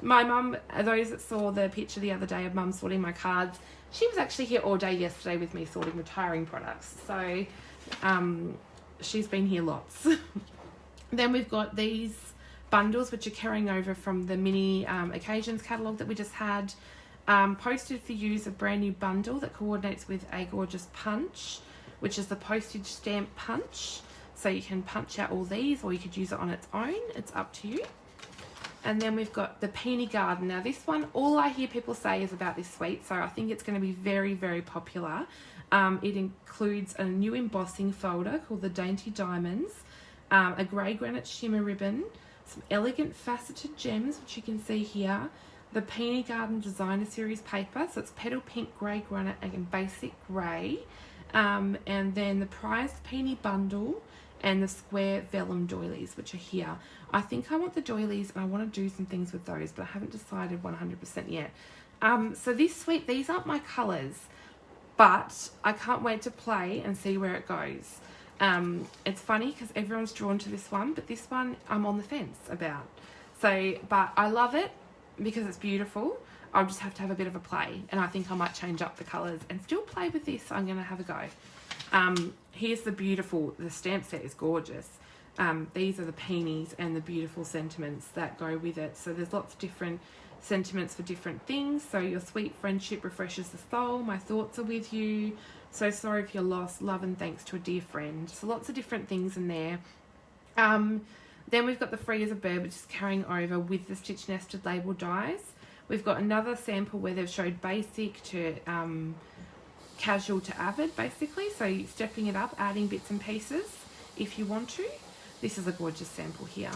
My mum, those that saw the picture the other day of mum sorting my cards, she was actually here all day yesterday with me sorting retiring products. So she's been here lots. Then we've got these bundles which are carrying over from the mini occasions catalogue that we just had. Posted for you is a brand new bundle that coordinates with a gorgeous punch, which is the postage stamp punch. So you can punch out all these, or you could use it on its own. It's up to you. And then we've got the Peony Garden. Now this one, all I hear people say is about this sweet, so I think it's going to be very, very popular. It includes a new embossing folder called the Dainty Diamonds, a grey granite shimmer ribbon, some elegant faceted gems, which you can see here, the Peony Garden Designer Series paper, so it's petal pink, grey granite, and basic grey, and then the prized Peony bundle, and the square vellum doilies, which are here. I think I want the doilies and I want to do some things with those, but I haven't decided 100% yet. So this suite, these aren't my colours, but I can't wait to play and see where it goes. It's funny because everyone's drawn to this one, but this one I'm on the fence about. So, but I love it because it's beautiful. I'll just have to have a bit of a play, and I think I might change up the colours and still play with this. I'm going to have a go. Here's the stamp set is gorgeous. These are the peonies and the beautiful sentiments that go with it. So there's lots of different sentiments for different things. So your sweet friendship refreshes the soul. My thoughts are with you. So sorry if you're lost. Love and thanks to a dear friend. So lots of different things in there. Then we've got the Free as a Bird, which is carrying over with the stitch nested label dies. We've got another sample where they've showed basic to casual to avid, basically. So you're stepping it up, adding bits and pieces if you want to. This is a gorgeous sample here.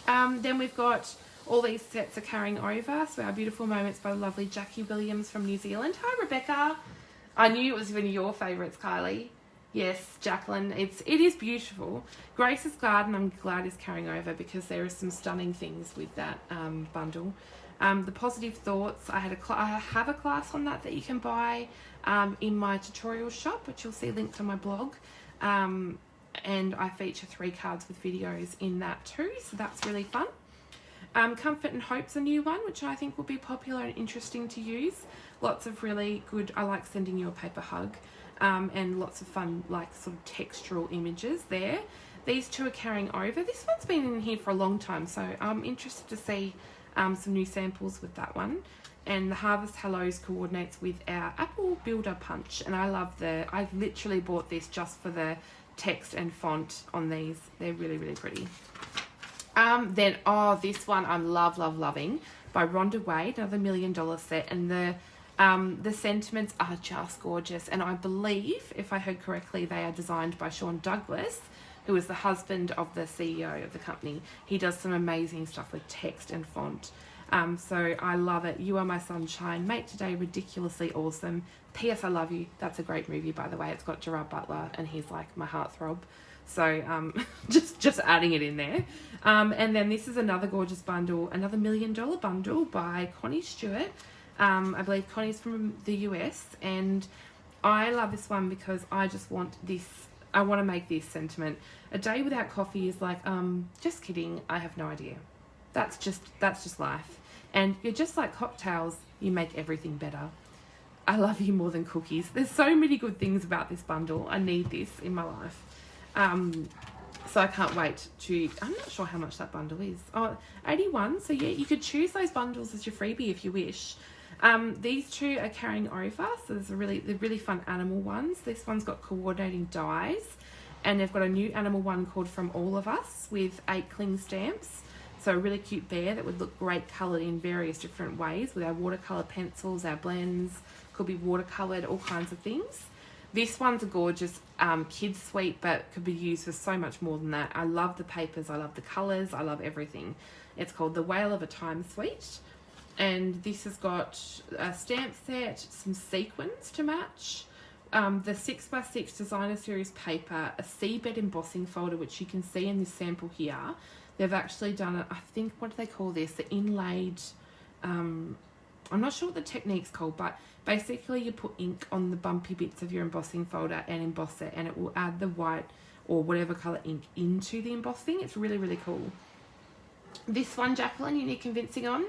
Then we've got all these sets are carrying over. So our Beautiful Moments by the lovely Jackie Williams from New Zealand. Hi, Rebecca. I knew it was one of your favourites, Kylie. Yes, Jacqueline. It is beautiful. Grace's Garden, I'm glad, is carrying over because there are some stunning things with that bundle. The Positive Thoughts, I have a class on that you can buy in my tutorial shop, which you'll see linked on my blog. And I feature 3 cards with videos in that too, so that's really fun. Comfort and Hope's a new one, which I think will be popular and interesting to use. Lots of really good, I like sending you a paper hug, and lots of fun, like sort of textural images there. These 2 are carrying over. This one's been in here for a long time, so I'm interested to see some new samples with that one. And the Harvest Hellos coordinates with our Apple Builder Punch, and I literally bought this just for the text and font on these. They're really, really pretty. Then this one I'm loving by Rhonda Wade, another $1 million set, and the sentiments are just gorgeous, and I believe, if I heard correctly, they are designed by Sean Douglas, who is the husband of the CEO of the company. He does some amazing stuff with text and font. So I love it. You Are My Sunshine, Mate Today, Ridiculously Awesome. P.S. I Love You. That's a great movie, by the way. It's got Gerard Butler, and he's like my heartthrob. So just adding it in there. And then this is another gorgeous bundle, another $1 million bundle by Connie Stewart. I believe Connie's from the US, and I love this one because I just want this. I want to make this sentiment. A day without coffee is like, just kidding. I have no idea. That's just life. And you're just like cocktails. You make everything better. I love you more than cookies. There's so many good things about this bundle. I need this in my life. So I can't wait to, I'm not sure how much that bundle is. Oh, 81. So yeah, you could choose those bundles as your freebie if you wish. These 2 are carrying over. So they're really fun animal ones. This one's got coordinating dies, and they've got a new animal one called From All of Us with 8 cling stamps. So a really cute bear that would look great coloured in various different ways with our watercolour pencils, our blends, could be watercoloured, all kinds of things. This one's a gorgeous kids suite, but could be used for so much more than that. I love the papers, I love the colours, I love everything. It's called the Whale of a Time Suite. And this has got a stamp set, some sequins to match, the 6x6 designer series paper, a seabed embossing folder, which you can see in this sample here. They've actually done it, I think, what do they call this? The inlaid, I'm not sure what the technique's called, but basically you put ink on the bumpy bits of your embossing folder and emboss it, and it will add the white or whatever colour ink into the embossing. It's really, really cool. This one, Jacqueline, you need convincing on?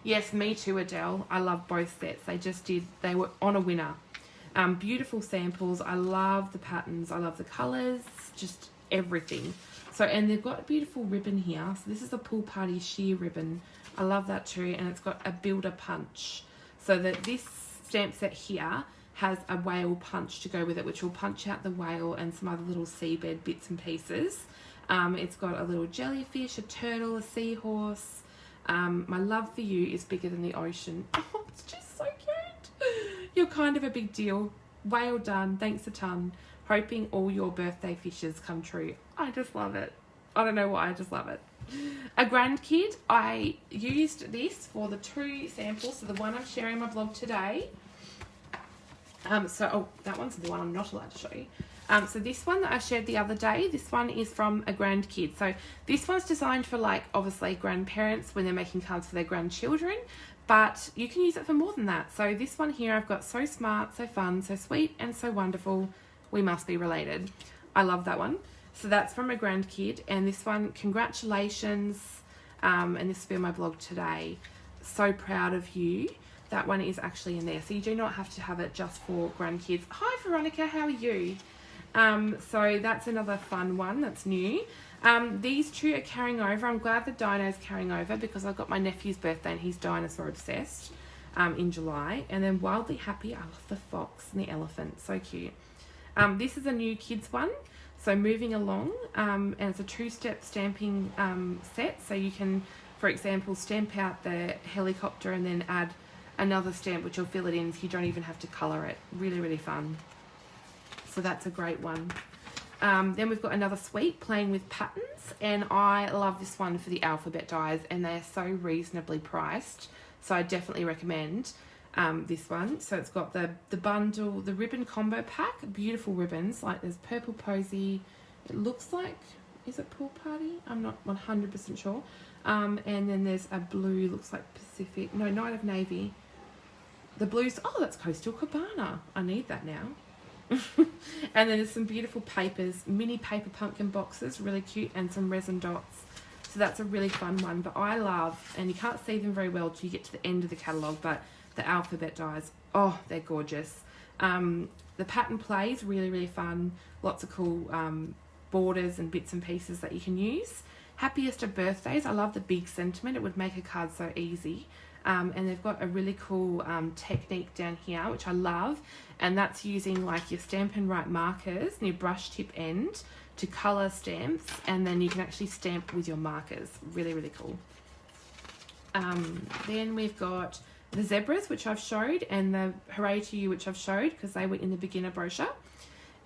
Yes, me too, Adele. I love both sets. They were on a winner. Beautiful samples. I love the patterns. I love the colours, just everything. So, and they've got a beautiful ribbon here. So this is a Pool Party sheer ribbon. I love that too. And it's got a builder punch. So that this stamp set here has a whale punch to go with it, which will punch out the whale and some other little seabed bits and pieces. It's got a little jellyfish, a turtle, a seahorse. My love for you is bigger than the ocean. Oh, it's just so cute. You're kind of a big deal. Whale done. Thanks a ton. Hoping all your birthday fishes come true. I just love it. I don't know why, I just love it. A grandkid, I used this for the 2 samples. So the one I'm sharing in my blog today. That one's the one I'm not allowed to show you. So this one that I shared the other day, this one is from a grandkid. So this one's designed for, like, obviously grandparents when they're making cards for their grandchildren, but you can use it for more than that. So this one here, I've got so smart, so fun, so sweet, and so wonderful. We must be related. I love that one. So that's from a grandkid, and this one, congratulations, and this will be on my blog today. So proud of you. That one is actually in there, so you do not have to have it just for grandkids. Hi Veronica, how are you? So that's another fun one that's new. These 2 are carrying over. I'm glad the dino's carrying over because I've got my nephew's birthday and he's dinosaur obsessed in July. And then Wildly Happy, I love the fox and the elephant, so cute. This is a new kids one, so moving along, and it's a 2-step stamping set. So you can, for example, stamp out the helicopter and then add another stamp which will fill it in, so you don't even have to colour it. Really, really fun. So that's a great one. Then we've got another suite, Playing with Patterns, and I love this one for the alphabet dies, and they're so reasonably priced, so I definitely recommend this one. So it's got the bundle, the ribbon combo pack, beautiful ribbons, like there's purple posy, it looks like, is it Pool Party? I'm not 100% sure. And then there's a blue, looks like Pacific, no, Night of Navy. The blues, oh, that's Coastal Cabana. I need that now. And then there's some beautiful papers, mini paper pumpkin boxes, really cute, and some resin dots. So that's a really fun one. But I love, and you can't see them very well till you get to the end of the catalogue, but the alphabet dies, oh, they're gorgeous. The pattern plays, really, really fun. Lots of cool borders and bits and pieces that you can use. Happiest of birthdays, I love the big sentiment. It would make a card so easy. And they've got a really cool technique down here, which I love, and that's using like your Stampin' Write markers and your brush tip end to colour stamps, and then you can actually stamp with your markers. Really, really cool. Then we've got the zebras, which I've showed, and the Hooray to You, which I've showed because they were in the beginner brochure.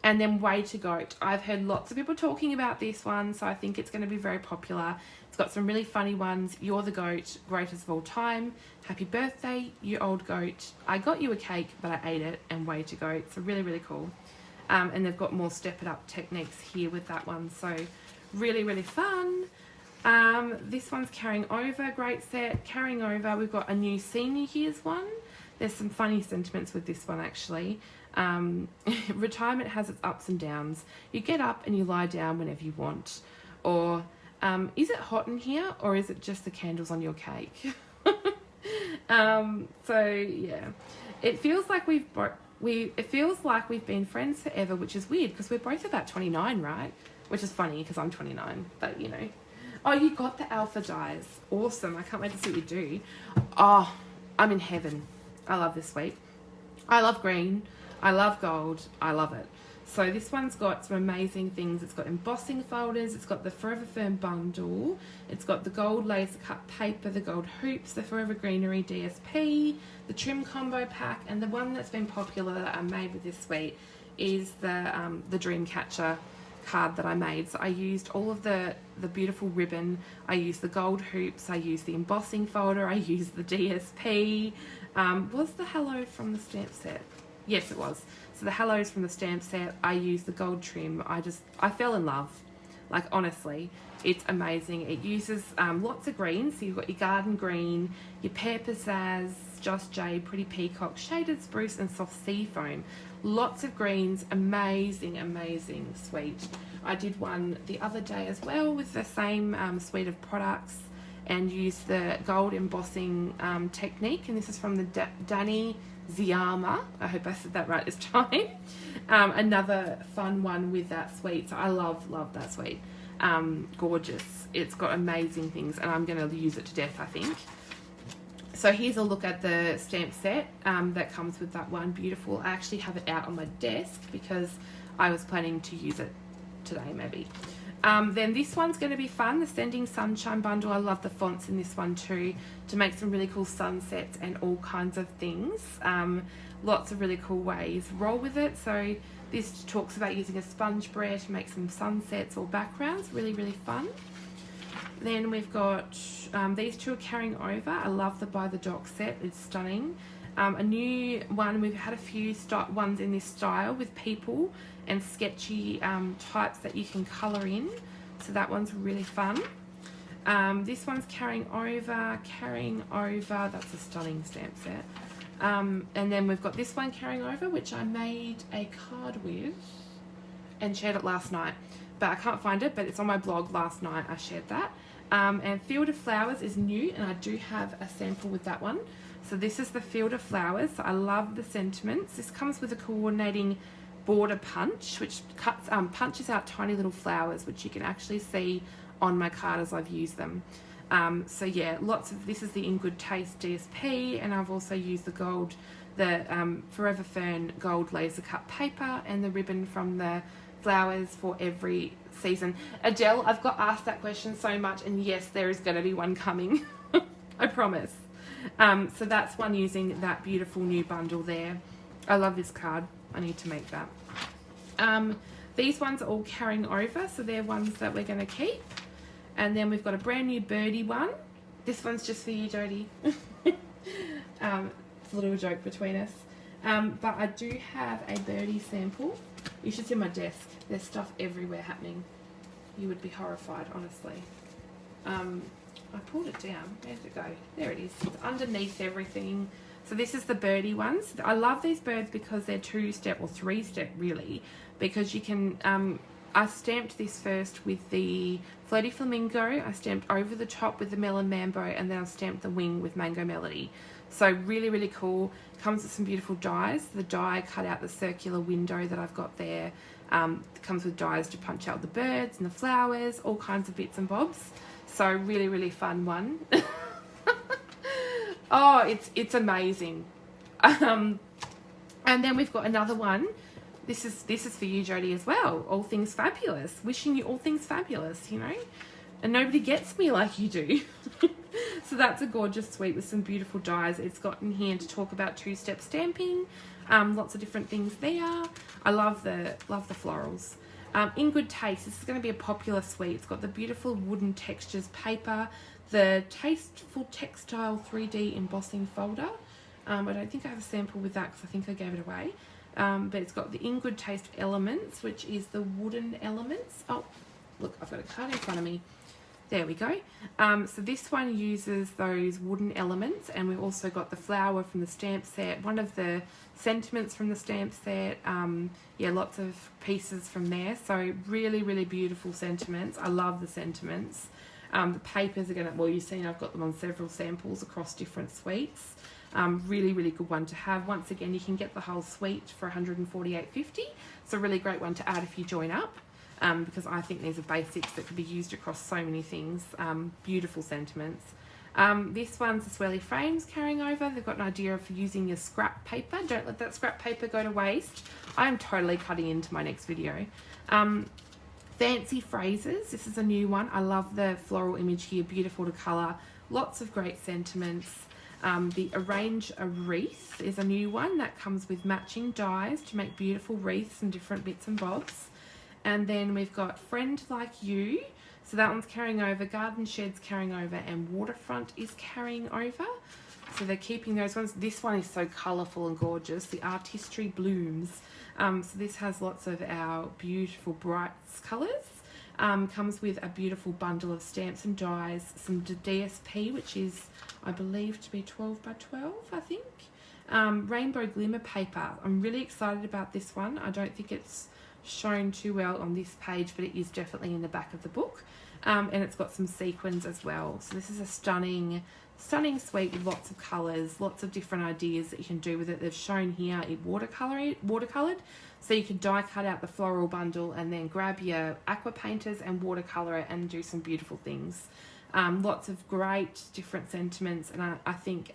And then Way to Goat. I've heard lots of people talking about this one, so I think it's going to be very popular. It's got some really funny ones. You're the Goat, Greatest of All Time, Happy Birthday, You Old Goat, I Got You a Cake But I Ate It, and Way to Goat. So really, really cool. And they've got more Step It Up techniques here with that one. So really, really fun. This one's carrying over, great set. Carrying over, we've got a new Senior Years one. There's some funny sentiments with this one actually. Retirement has its ups and downs. You get up and you lie down whenever you want. Or is it hot in here, or is it just the candles on your cake? So yeah, it feels like we've been friends forever, which is weird because we're both about 29, right? Which is funny because I'm 29, but you know. Oh, you got the alpha dies. Awesome. I can't wait to see what you do. Oh, I'm in heaven. I love this suite. I love green. I love gold. I love it. So this one's got some amazing things. It's got embossing folders. It's got the Forever Firm bundle. It's got the gold laser cut paper, the gold hoops, the Forever Greenery DSP, the trim combo pack, and the one that's been popular that I made with this suite is the Dreamcatcher card that I made. So I used all of the beautiful ribbon, I used the gold hoops, I used the embossing folder, I used the DSP. Was the hello from the stamp set? Yes, it was. So the hellos from the stamp set, I used the gold trim. I fell in love. Like, honestly, it's amazing. It uses lots of greens. So you've got your garden green, your pear pizzazz, Joss Jade, pretty peacock, shaded spruce, and soft sea foam. Lots of greens. Amazing, amazing suite. I did one the other day as well with the same suite of products and used the gold embossing technique. And this is from the Danny Ziyama. I hope I said that right this time. Another fun one with that suite. So I love that suite. Gorgeous. It's got amazing things, and I'm going to use it to death, I think. So here's a look at the stamp set that comes with that one. Beautiful. I actually have it out on my desk because I was planning to use it today, maybe. Then this one's going to be fun, the Sending Sunshine bundle. I love the fonts in this one too, to make some really cool sunsets and all kinds of things. Lots of really cool ways. Roll with it. So this talks about using a sponge brayer to make some sunsets or backgrounds. Really, really fun. Then we've got these two are carrying over. I love the By the Dock set. It's stunning. A new one, we've had a few ones in this style with people and sketchy types that you can colour in. So that one's really fun. This one's carrying over. That's a stunning stamp set. And then we've got this one carrying over, which I made a card with and shared it last night. But I can't find it, but it's on my blog last night. I shared that. And Field of Flowers is new, and I do have a sample with that one. So this is the Field of Flowers. So I love the sentiments. This comes with a coordinating border punch, which punches out tiny little flowers, which you can actually see on my card as I've used them. So yeah, this is the In Good Taste DSP, and I've also used the gold, the Forever Fern gold laser cut paper, and the ribbon from the flowers for every season. Adele, I've got asked that question so much, and yes, there is going to be one coming. I promise. So that's one using that beautiful new bundle there. I love this card. I need to make that. These ones are all carrying over, so they're ones that we're going to keep. And then we've got a brand new birdie one. This one's just for you, Jodie. It's a little joke between us. But I do have a birdie sample. You should see my desk. There's stuff everywhere happening. You would be horrified, honestly. I pulled it down. Where did it go? There it is. It's underneath everything. So this is the birdie ones. I love these birds because they're 2-step or 3-step really, because you can, I stamped this first with the Floaty Flamingo. I stamped over the top with the Melon Mambo, and then I stamped the wing with Mango Melody. So really, really cool. Comes with some beautiful dies. The die cut out the circular window that I've got there. It comes with dies to punch out the birds and the flowers, all kinds of bits and bobs. So really, really fun one. Oh, it's amazing. And then we've got another one. This is for you, Jodie, as well. All things fabulous. Wishing you all things fabulous, you know. And nobody gets me like you do. So that's a gorgeous suite with some beautiful dies. It's got in here to talk about 2-step stamping. Lots of different things there. I love the florals. In Good Taste, this is going to be a popular suite. It's got the beautiful wooden textures paper, the Tasteful Textile 3D embossing folder. I don't think I have a sample with that because I think I gave it away. But it's got the In Good Taste elements, which is the wooden elements. Oh, look, I've got a card in front of me. There we go. So this one uses those wooden elements, and we've also got the flower from the stamp set, one of the sentiments from the stamp set. Yeah, lots of pieces from there. So really, really beautiful sentiments. I love the sentiments. The papers are going to, well, you've seen I've got them on several samples across different suites. Really, really good one to have. Once again, you can get the whole suite for $148.50. It's a really great one to add if you join up. Because I think these are basics that could be used across so many things. Beautiful sentiments. This one's the Swirly Frames carrying over. They've got an idea of using your scrap paper. Don't let that scrap paper go to waste. I'm totally cutting into my next video. Fancy Phrases. This is a new one. I love the floral image here. Beautiful to colour. Lots of great sentiments. The Arrange a Wreath is a new one that comes with matching dies to make beautiful wreaths and different bits and bobs. And then we've got Friend Like You. So that one's carrying over, Garden Shed's carrying over, and Waterfront is carrying over. So they're keeping those ones. This one is so colourful and gorgeous. The Artistry Blooms. So this has lots of our beautiful brights colours. Comes with a beautiful bundle of stamps and dies, some DSP, which is, I believe, to be 12 by 12, I think. Rainbow Glimmer paper. I'm really excited about this one. I don't think it's shown too well on this page, but it is definitely in the back of the book. And it's got some sequins as well. So this is a stunning suite with lots of colours, lots of different ideas that you can do with it. They've shown here it watercoloured, so you can die cut out the floral bundle and then grab your aqua painters and watercolour it and do some beautiful things. Lots of great different sentiments, and I think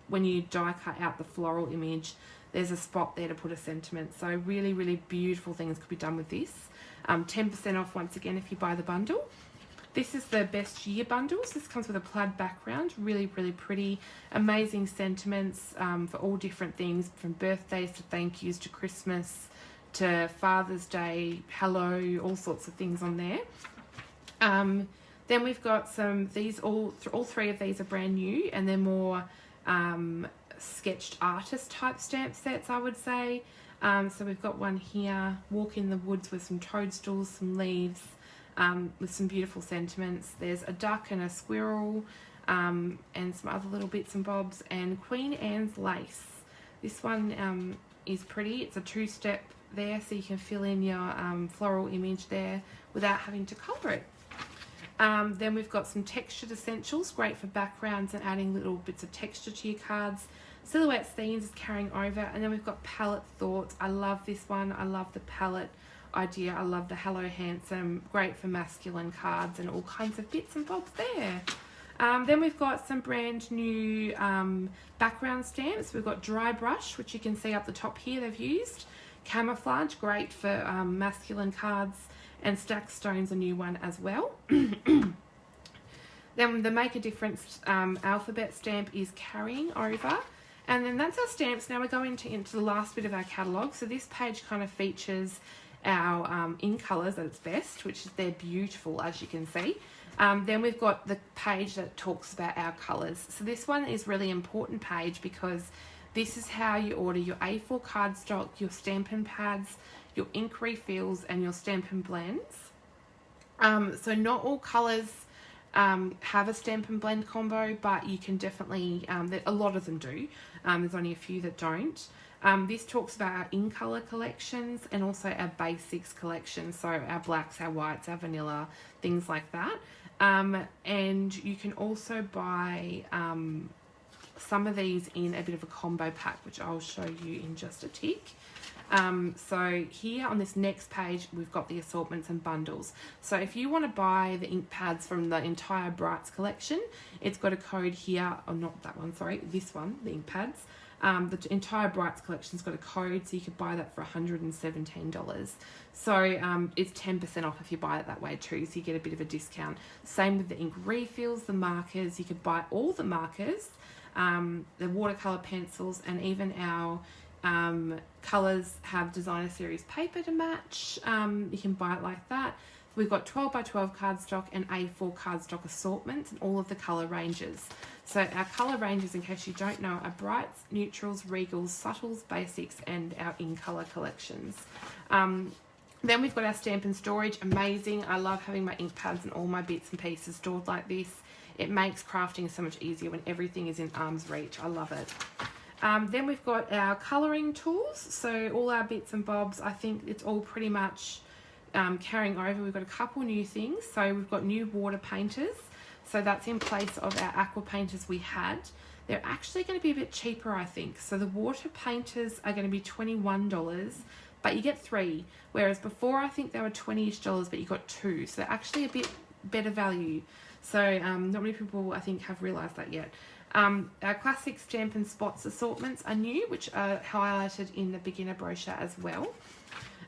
when you die cut out the floral image, there's a spot there to put a sentiment. So really, really beautiful things could be done with this. 10% off once again if you buy the bundle. This is the Best Year bundles. This comes with a plaid background, really, really pretty, amazing sentiments for all different things, from birthdays to thank yous to Christmas to Father's Day, hello, all sorts of things on there. Then we've got some, these all three of these are brand new, and they're more sketched artist type stamp sets, I would say. So we've got one here, Walk in the Woods, with some toadstools, some leaves, with some beautiful sentiments. There's a duck and a squirrel, and some other little bits and bobs, and Queen Anne's Lace. This one is pretty. It's a two-step there, so you can fill in your floral image there without having to colour it. Then we've got some textured essentials, great for backgrounds and adding little bits of texture to your cards. Silhouette Themes is carrying over, and then we've got Palette Thoughts. I love this one. I love the palette idea. I love the Hello Handsome, great for masculine cards and all kinds of bits and bobs there. Then we've got some brand new background stamps. We've got Dry Brush, which you can see up the top here they've used. Camouflage, great for masculine cards, and Stack Stone's a new one as well. Then the Make a Difference alphabet stamp is carrying over. And then that's our stamps. Now we're going into the last bit of our catalogue. So this page kind of features our in colours at its best, which is they're beautiful, as you can see. Then we've got the page that talks about our colours. So this one is really important page because this is how you order your A4 cardstock, your Stampin' pads, your ink refills, and your Stampin' blends. So not all colours have a Stampin' blend combo, but you can definitely, a lot of them do. There's only a few that don't. This talks about our in-colour collections and also our basics collection, so our blacks, our whites, our vanilla, things like that. And you can also buy some of these in a bit of a combo pack, which I'll show you in just a tick. So here on this next page, we've got the assortments and bundles. So if you want to buy the ink pads from the entire Brights collection, it's got a code here, or not that one, sorry, this one, the ink pads. The entire Brights collection's got a code, so you could buy that for $117. So it's 10% off if you buy it that way too, so you get a bit of a discount. Same with the ink refills, the markers. You could buy all the markers, the watercolour pencils, and even our colours have designer series paper to match. You can buy it like that. We've got 12 by 12 cardstock and A4 cardstock assortments and all of the colour ranges. So our colour ranges, in case you don't know, are Brights, Neutrals, Regals, Subtles, Basics, and our in-colour collections. Then we've got our Stampin' storage, amazing. I love having my ink pads and all my bits and pieces stored like this. It makes crafting so much easier when everything is in arm's reach. I love it. Then we've got our colouring tools, so all our bits and bobs. I think it's all pretty much carrying over. We've got a couple new things. So we've got new water painters, so that's in place of our aqua painters we had. They're actually going to be a bit cheaper, I think. So the water painters are going to be $21, but you get 3, whereas before I think they were $20-ish, but you got 2, so they're actually a bit better value. So not many people, I think, have realised that yet. Our classic Stampin' Spots assortments are new, which are highlighted in the beginner brochure as well.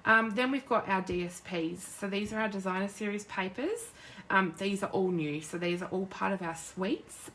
Then we've got our DSPs. So these are our designer series papers. These are all new, so these are all part of our suites.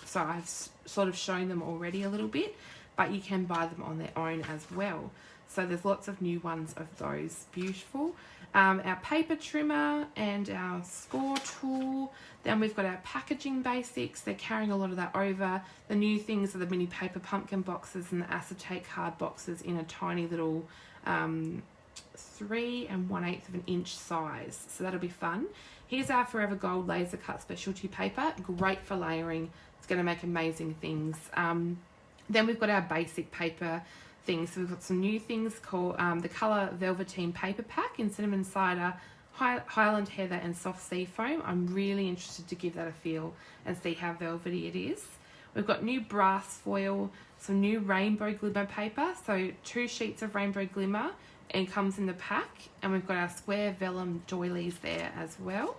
So I've sort of shown them already a little bit, but you can buy them on their own as well. So there's lots of new ones of those. Beautiful. Our paper trimmer and our score tool. Then we've got our packaging basics. They're carrying a lot of that over. The new things are the mini paper pumpkin boxes and the acetate card boxes in a tiny little 3 1/8 of an inch size. So that'll be fun. Here's our Forever Gold laser cut specialty paper. Great for layering. It's going to make amazing things. Then we've got our basic paper things. So we've got some new things called the Colour Velveteen Paper Pack in Cinnamon Cider, Highland Heather and Soft Sea Foam. I'm really interested to give that a feel and see how velvety it is. We've got new brass foil, some new rainbow glimmer paper. So 2 sheets of rainbow glimmer and comes in the pack. And we've got our square vellum doilies there as well.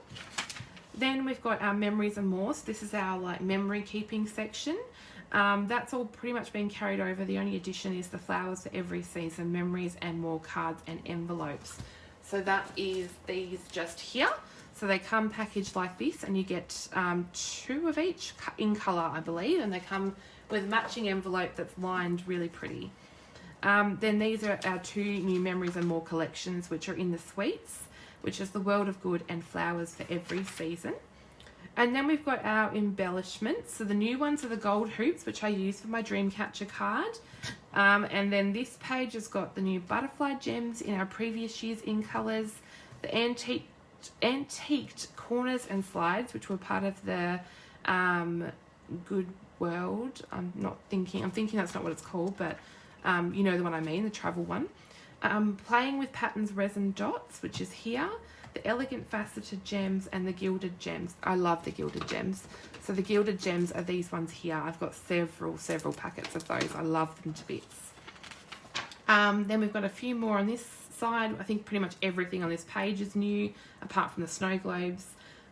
Then we've got our memories and more. So this is our like memory keeping section. That's all pretty much been carried over. The only addition is the flowers for every season, memories and more cards and envelopes. So that is these just here. So they come packaged like this, and you get 2 of each in colour, I believe, and they come with a matching envelope that's lined really pretty. Then these are our 2 new memories and more collections, which are in the suites, which is the World of Good and Flowers for Every Season. And then we've got our embellishments. So the new ones are the gold hoops, which I use for my Dreamcatcher card. And then this page has got the new butterfly gems in our previous year's in colours, the antiqued corners and slides, which were part of the Good World. I'm thinking that's not what it's called, but you know the one I mean, the travel one. Playing with Patterns Resin Dots, which is here. The elegant faceted gems and the gilded gems. I love the gilded gems. So the gilded gems are these ones here. I've got several packets of those. I love them to bits. Then we've got a few more on this side. I think pretty much everything on this page is new, apart from the snow globes.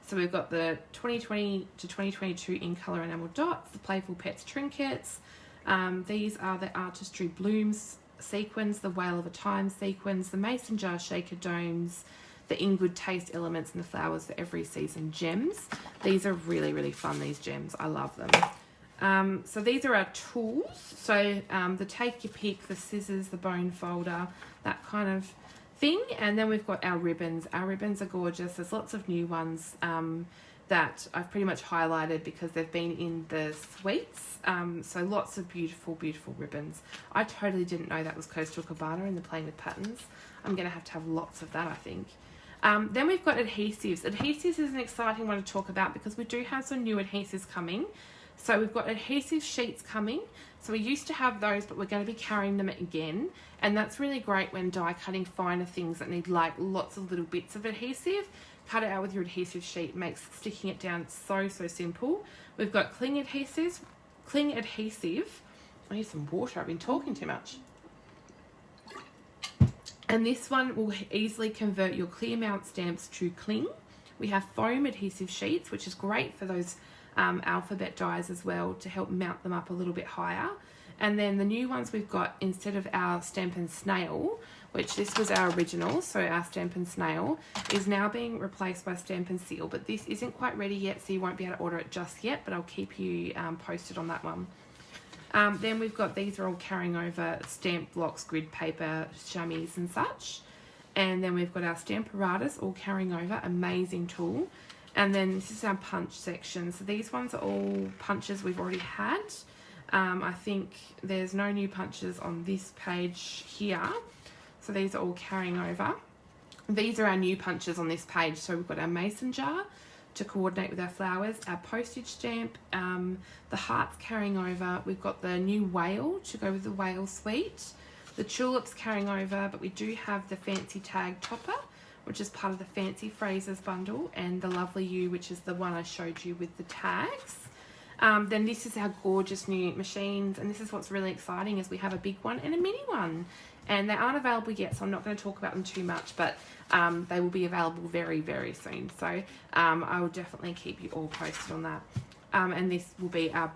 So we've got the 2020 to 2022 in colour enamel dots, the Playful Pets trinkets. These are the Artistry Blooms sequins, the Whale of a Time sequins, the Mason Jar Shaker domes, the In Good Taste elements, and the Flowers for Every Season gems. These are really fun, these gems. I love them. So these are our tools. So the Take Your Pick, the scissors, the bone folder, that kind of thing. And then we've got our ribbons. Our ribbons are gorgeous. There's lots of new ones that I've pretty much highlighted because they've been in the suites. So lots of beautiful ribbons. I totally didn't know that was Coastal Cabana in the Playing with Patterns. I'm going to have lots of that, I think. Then we've got adhesives. Adhesives is an exciting one to talk about because we do have some new adhesives coming. So we've got adhesive sheets coming. So we used to have those, but we're going to be carrying them again. And that's really great when die cutting finer things that need like lots of little bits of adhesive. Cut it out with your adhesive sheet. Makes sticking it down so simple. We've got cling adhesive. I need some water. I've been talking too much. And this one will easily convert your clear mount stamps to cling. We have foam adhesive sheets, which is great for those alphabet dies as well to help mount them up a little bit higher. And then the new ones we've got, instead of our Stampin' Snail, which this was our original, so our Stampin' Snail, is now being replaced by Stampin' Seal. But this isn't quite ready yet, so you won't be able to order it just yet, but I'll keep you posted on that one. Then we've got, these are all carrying over stamp blocks, grid paper, chamois and such. And then we've got our Stamparatus all carrying over, amazing tool. And then this is our punch section. So these ones are all punches we've already had. I think there's no new punches on this page here. So these are all carrying over. These are our new punches on this page. So we've got our mason jar to coordinate with our flowers, our postage stamp, the hearts carrying over. We've got the new whale to go with the whale suite, the tulips carrying over, but we do have the fancy tag topper, which is part of the Fancy Phrases bundle, and the Lovely You, which is the one I showed you with the tags. Then this is our gorgeous new machines, and this is what's really exciting is we have a big one and a mini one, and they aren't available yet, so I'm not going to talk about them too much, but they will be available very soon. So I will definitely keep you all posted on that. And this will be our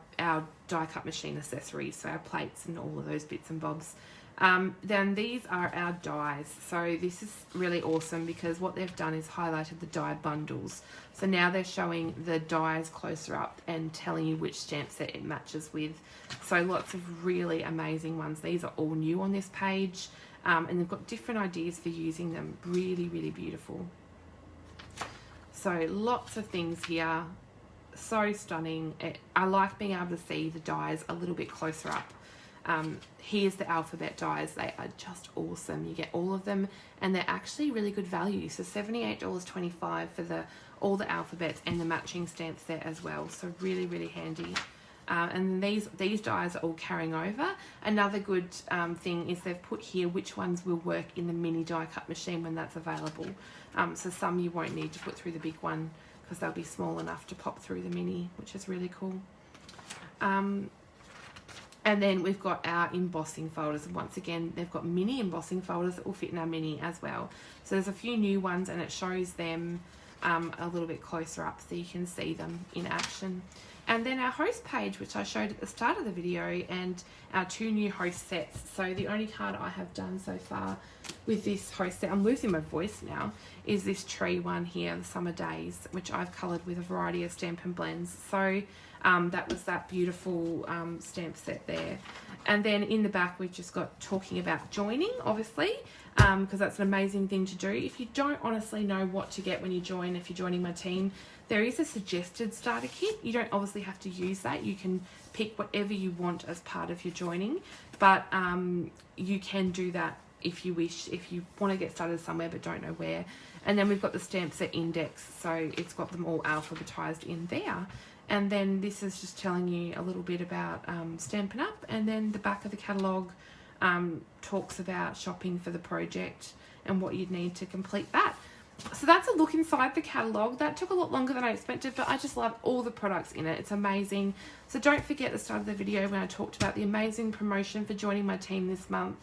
die cut machine accessories, so our plates and all of those bits and bobs. Then these are our dies. So this is really awesome because what they've done is highlighted the die bundles. So now they're showing the dies closer up and telling you which stamp set it matches with. So lots of really amazing ones. These are all new on this page, and they've got different ideas for using them. Really, really beautiful. So lots of things here. So stunning. I like being able to see the dies a little bit closer up. Here's the alphabet dies. They are just awesome. You get all of them, and they're actually really good value. So $78.25 for all the alphabets and the matching stamp set as well. So really, really handy. And these dies are all carrying over. Another good thing is they've put here which ones will work in the mini die cut machine when that's available. So some you won't need to put through the big one because they'll be small enough to pop through the mini, which is really cool. And then we've got our embossing folders. And once again, they've got mini embossing folders that will fit in our mini as well. So there's a few new ones, and it shows them a little bit closer up so you can see them in action. And then our host page, which I showed at the start of the video, and our 2 new host sets. So the only card I have done so far with this host set, I'm losing my voice now, is this tree one here, the Summer Days, which I've coloured with a variety of Stampin' Blends. So that was that beautiful stamp set there. And then in the back, we've just got talking about joining, obviously, because that's an amazing thing to do. If you don't honestly know what to get when you join, if you're joining my team, there is a suggested starter kit. You don't obviously have to use that. You can pick whatever you want as part of your joining, but you can do that if you wish, if you want to get started somewhere but don't know where. And then we've got the stamp set index, so it's got them all alphabetized in there. And then this is just telling you a little bit about Stampin' Up, and then the back of the catalogue talks about shopping for the project and what you'd need to complete that. So that's a look inside the catalogue. That took a lot longer than I expected, but I just love all the products in it. It's amazing. So don't forget at the start of the video when I talked about the amazing promotion for joining my team this month.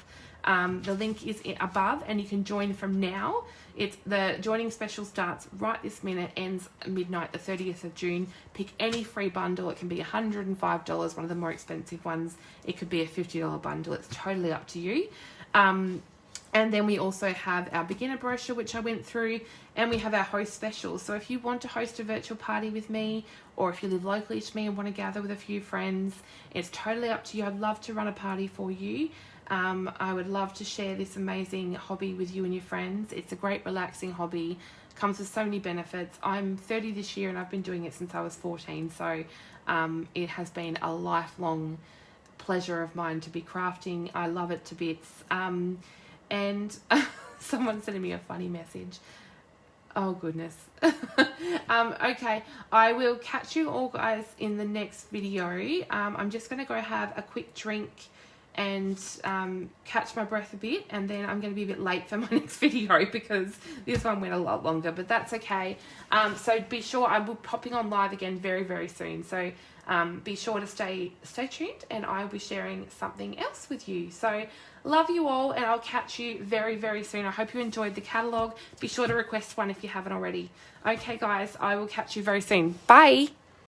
The link is above, and you can join from now. The joining special starts right this minute, ends midnight the 30th of June. Pick any free bundle. It can be $105, one of the more expensive ones. It could be a $50 bundle. It's totally up to you. And then we also have our beginner brochure, which I went through, and we have our host specials. So if you want to host a virtual party with me, or if you live locally to me and want to gather with a few friends, it's totally up to you. I'd love to run a party for you. I would love to share this amazing hobby with you and your friends. It's a great relaxing hobby. Comes with so many benefits. I'm 30 this year and I've been doing it since I was 14. So it has been a lifelong pleasure of mine to be crafting. I love it to bits. And someone sending me a funny message. Oh goodness. Okay, I will catch you all guys in the next video. I'm just going to go have a quick drink and catch my breath a bit, and then I'm going to be a bit late for my next video because this one went a lot longer, but that's okay. So be sure I will be popping on live again very, very soon. So be sure to stay tuned, and I will be sharing something else with you. So love you all, and I'll catch you very, very soon. I hope you enjoyed the catalogue. Be sure to request one if you haven't already. Okay guys, I will catch you very soon. Bye.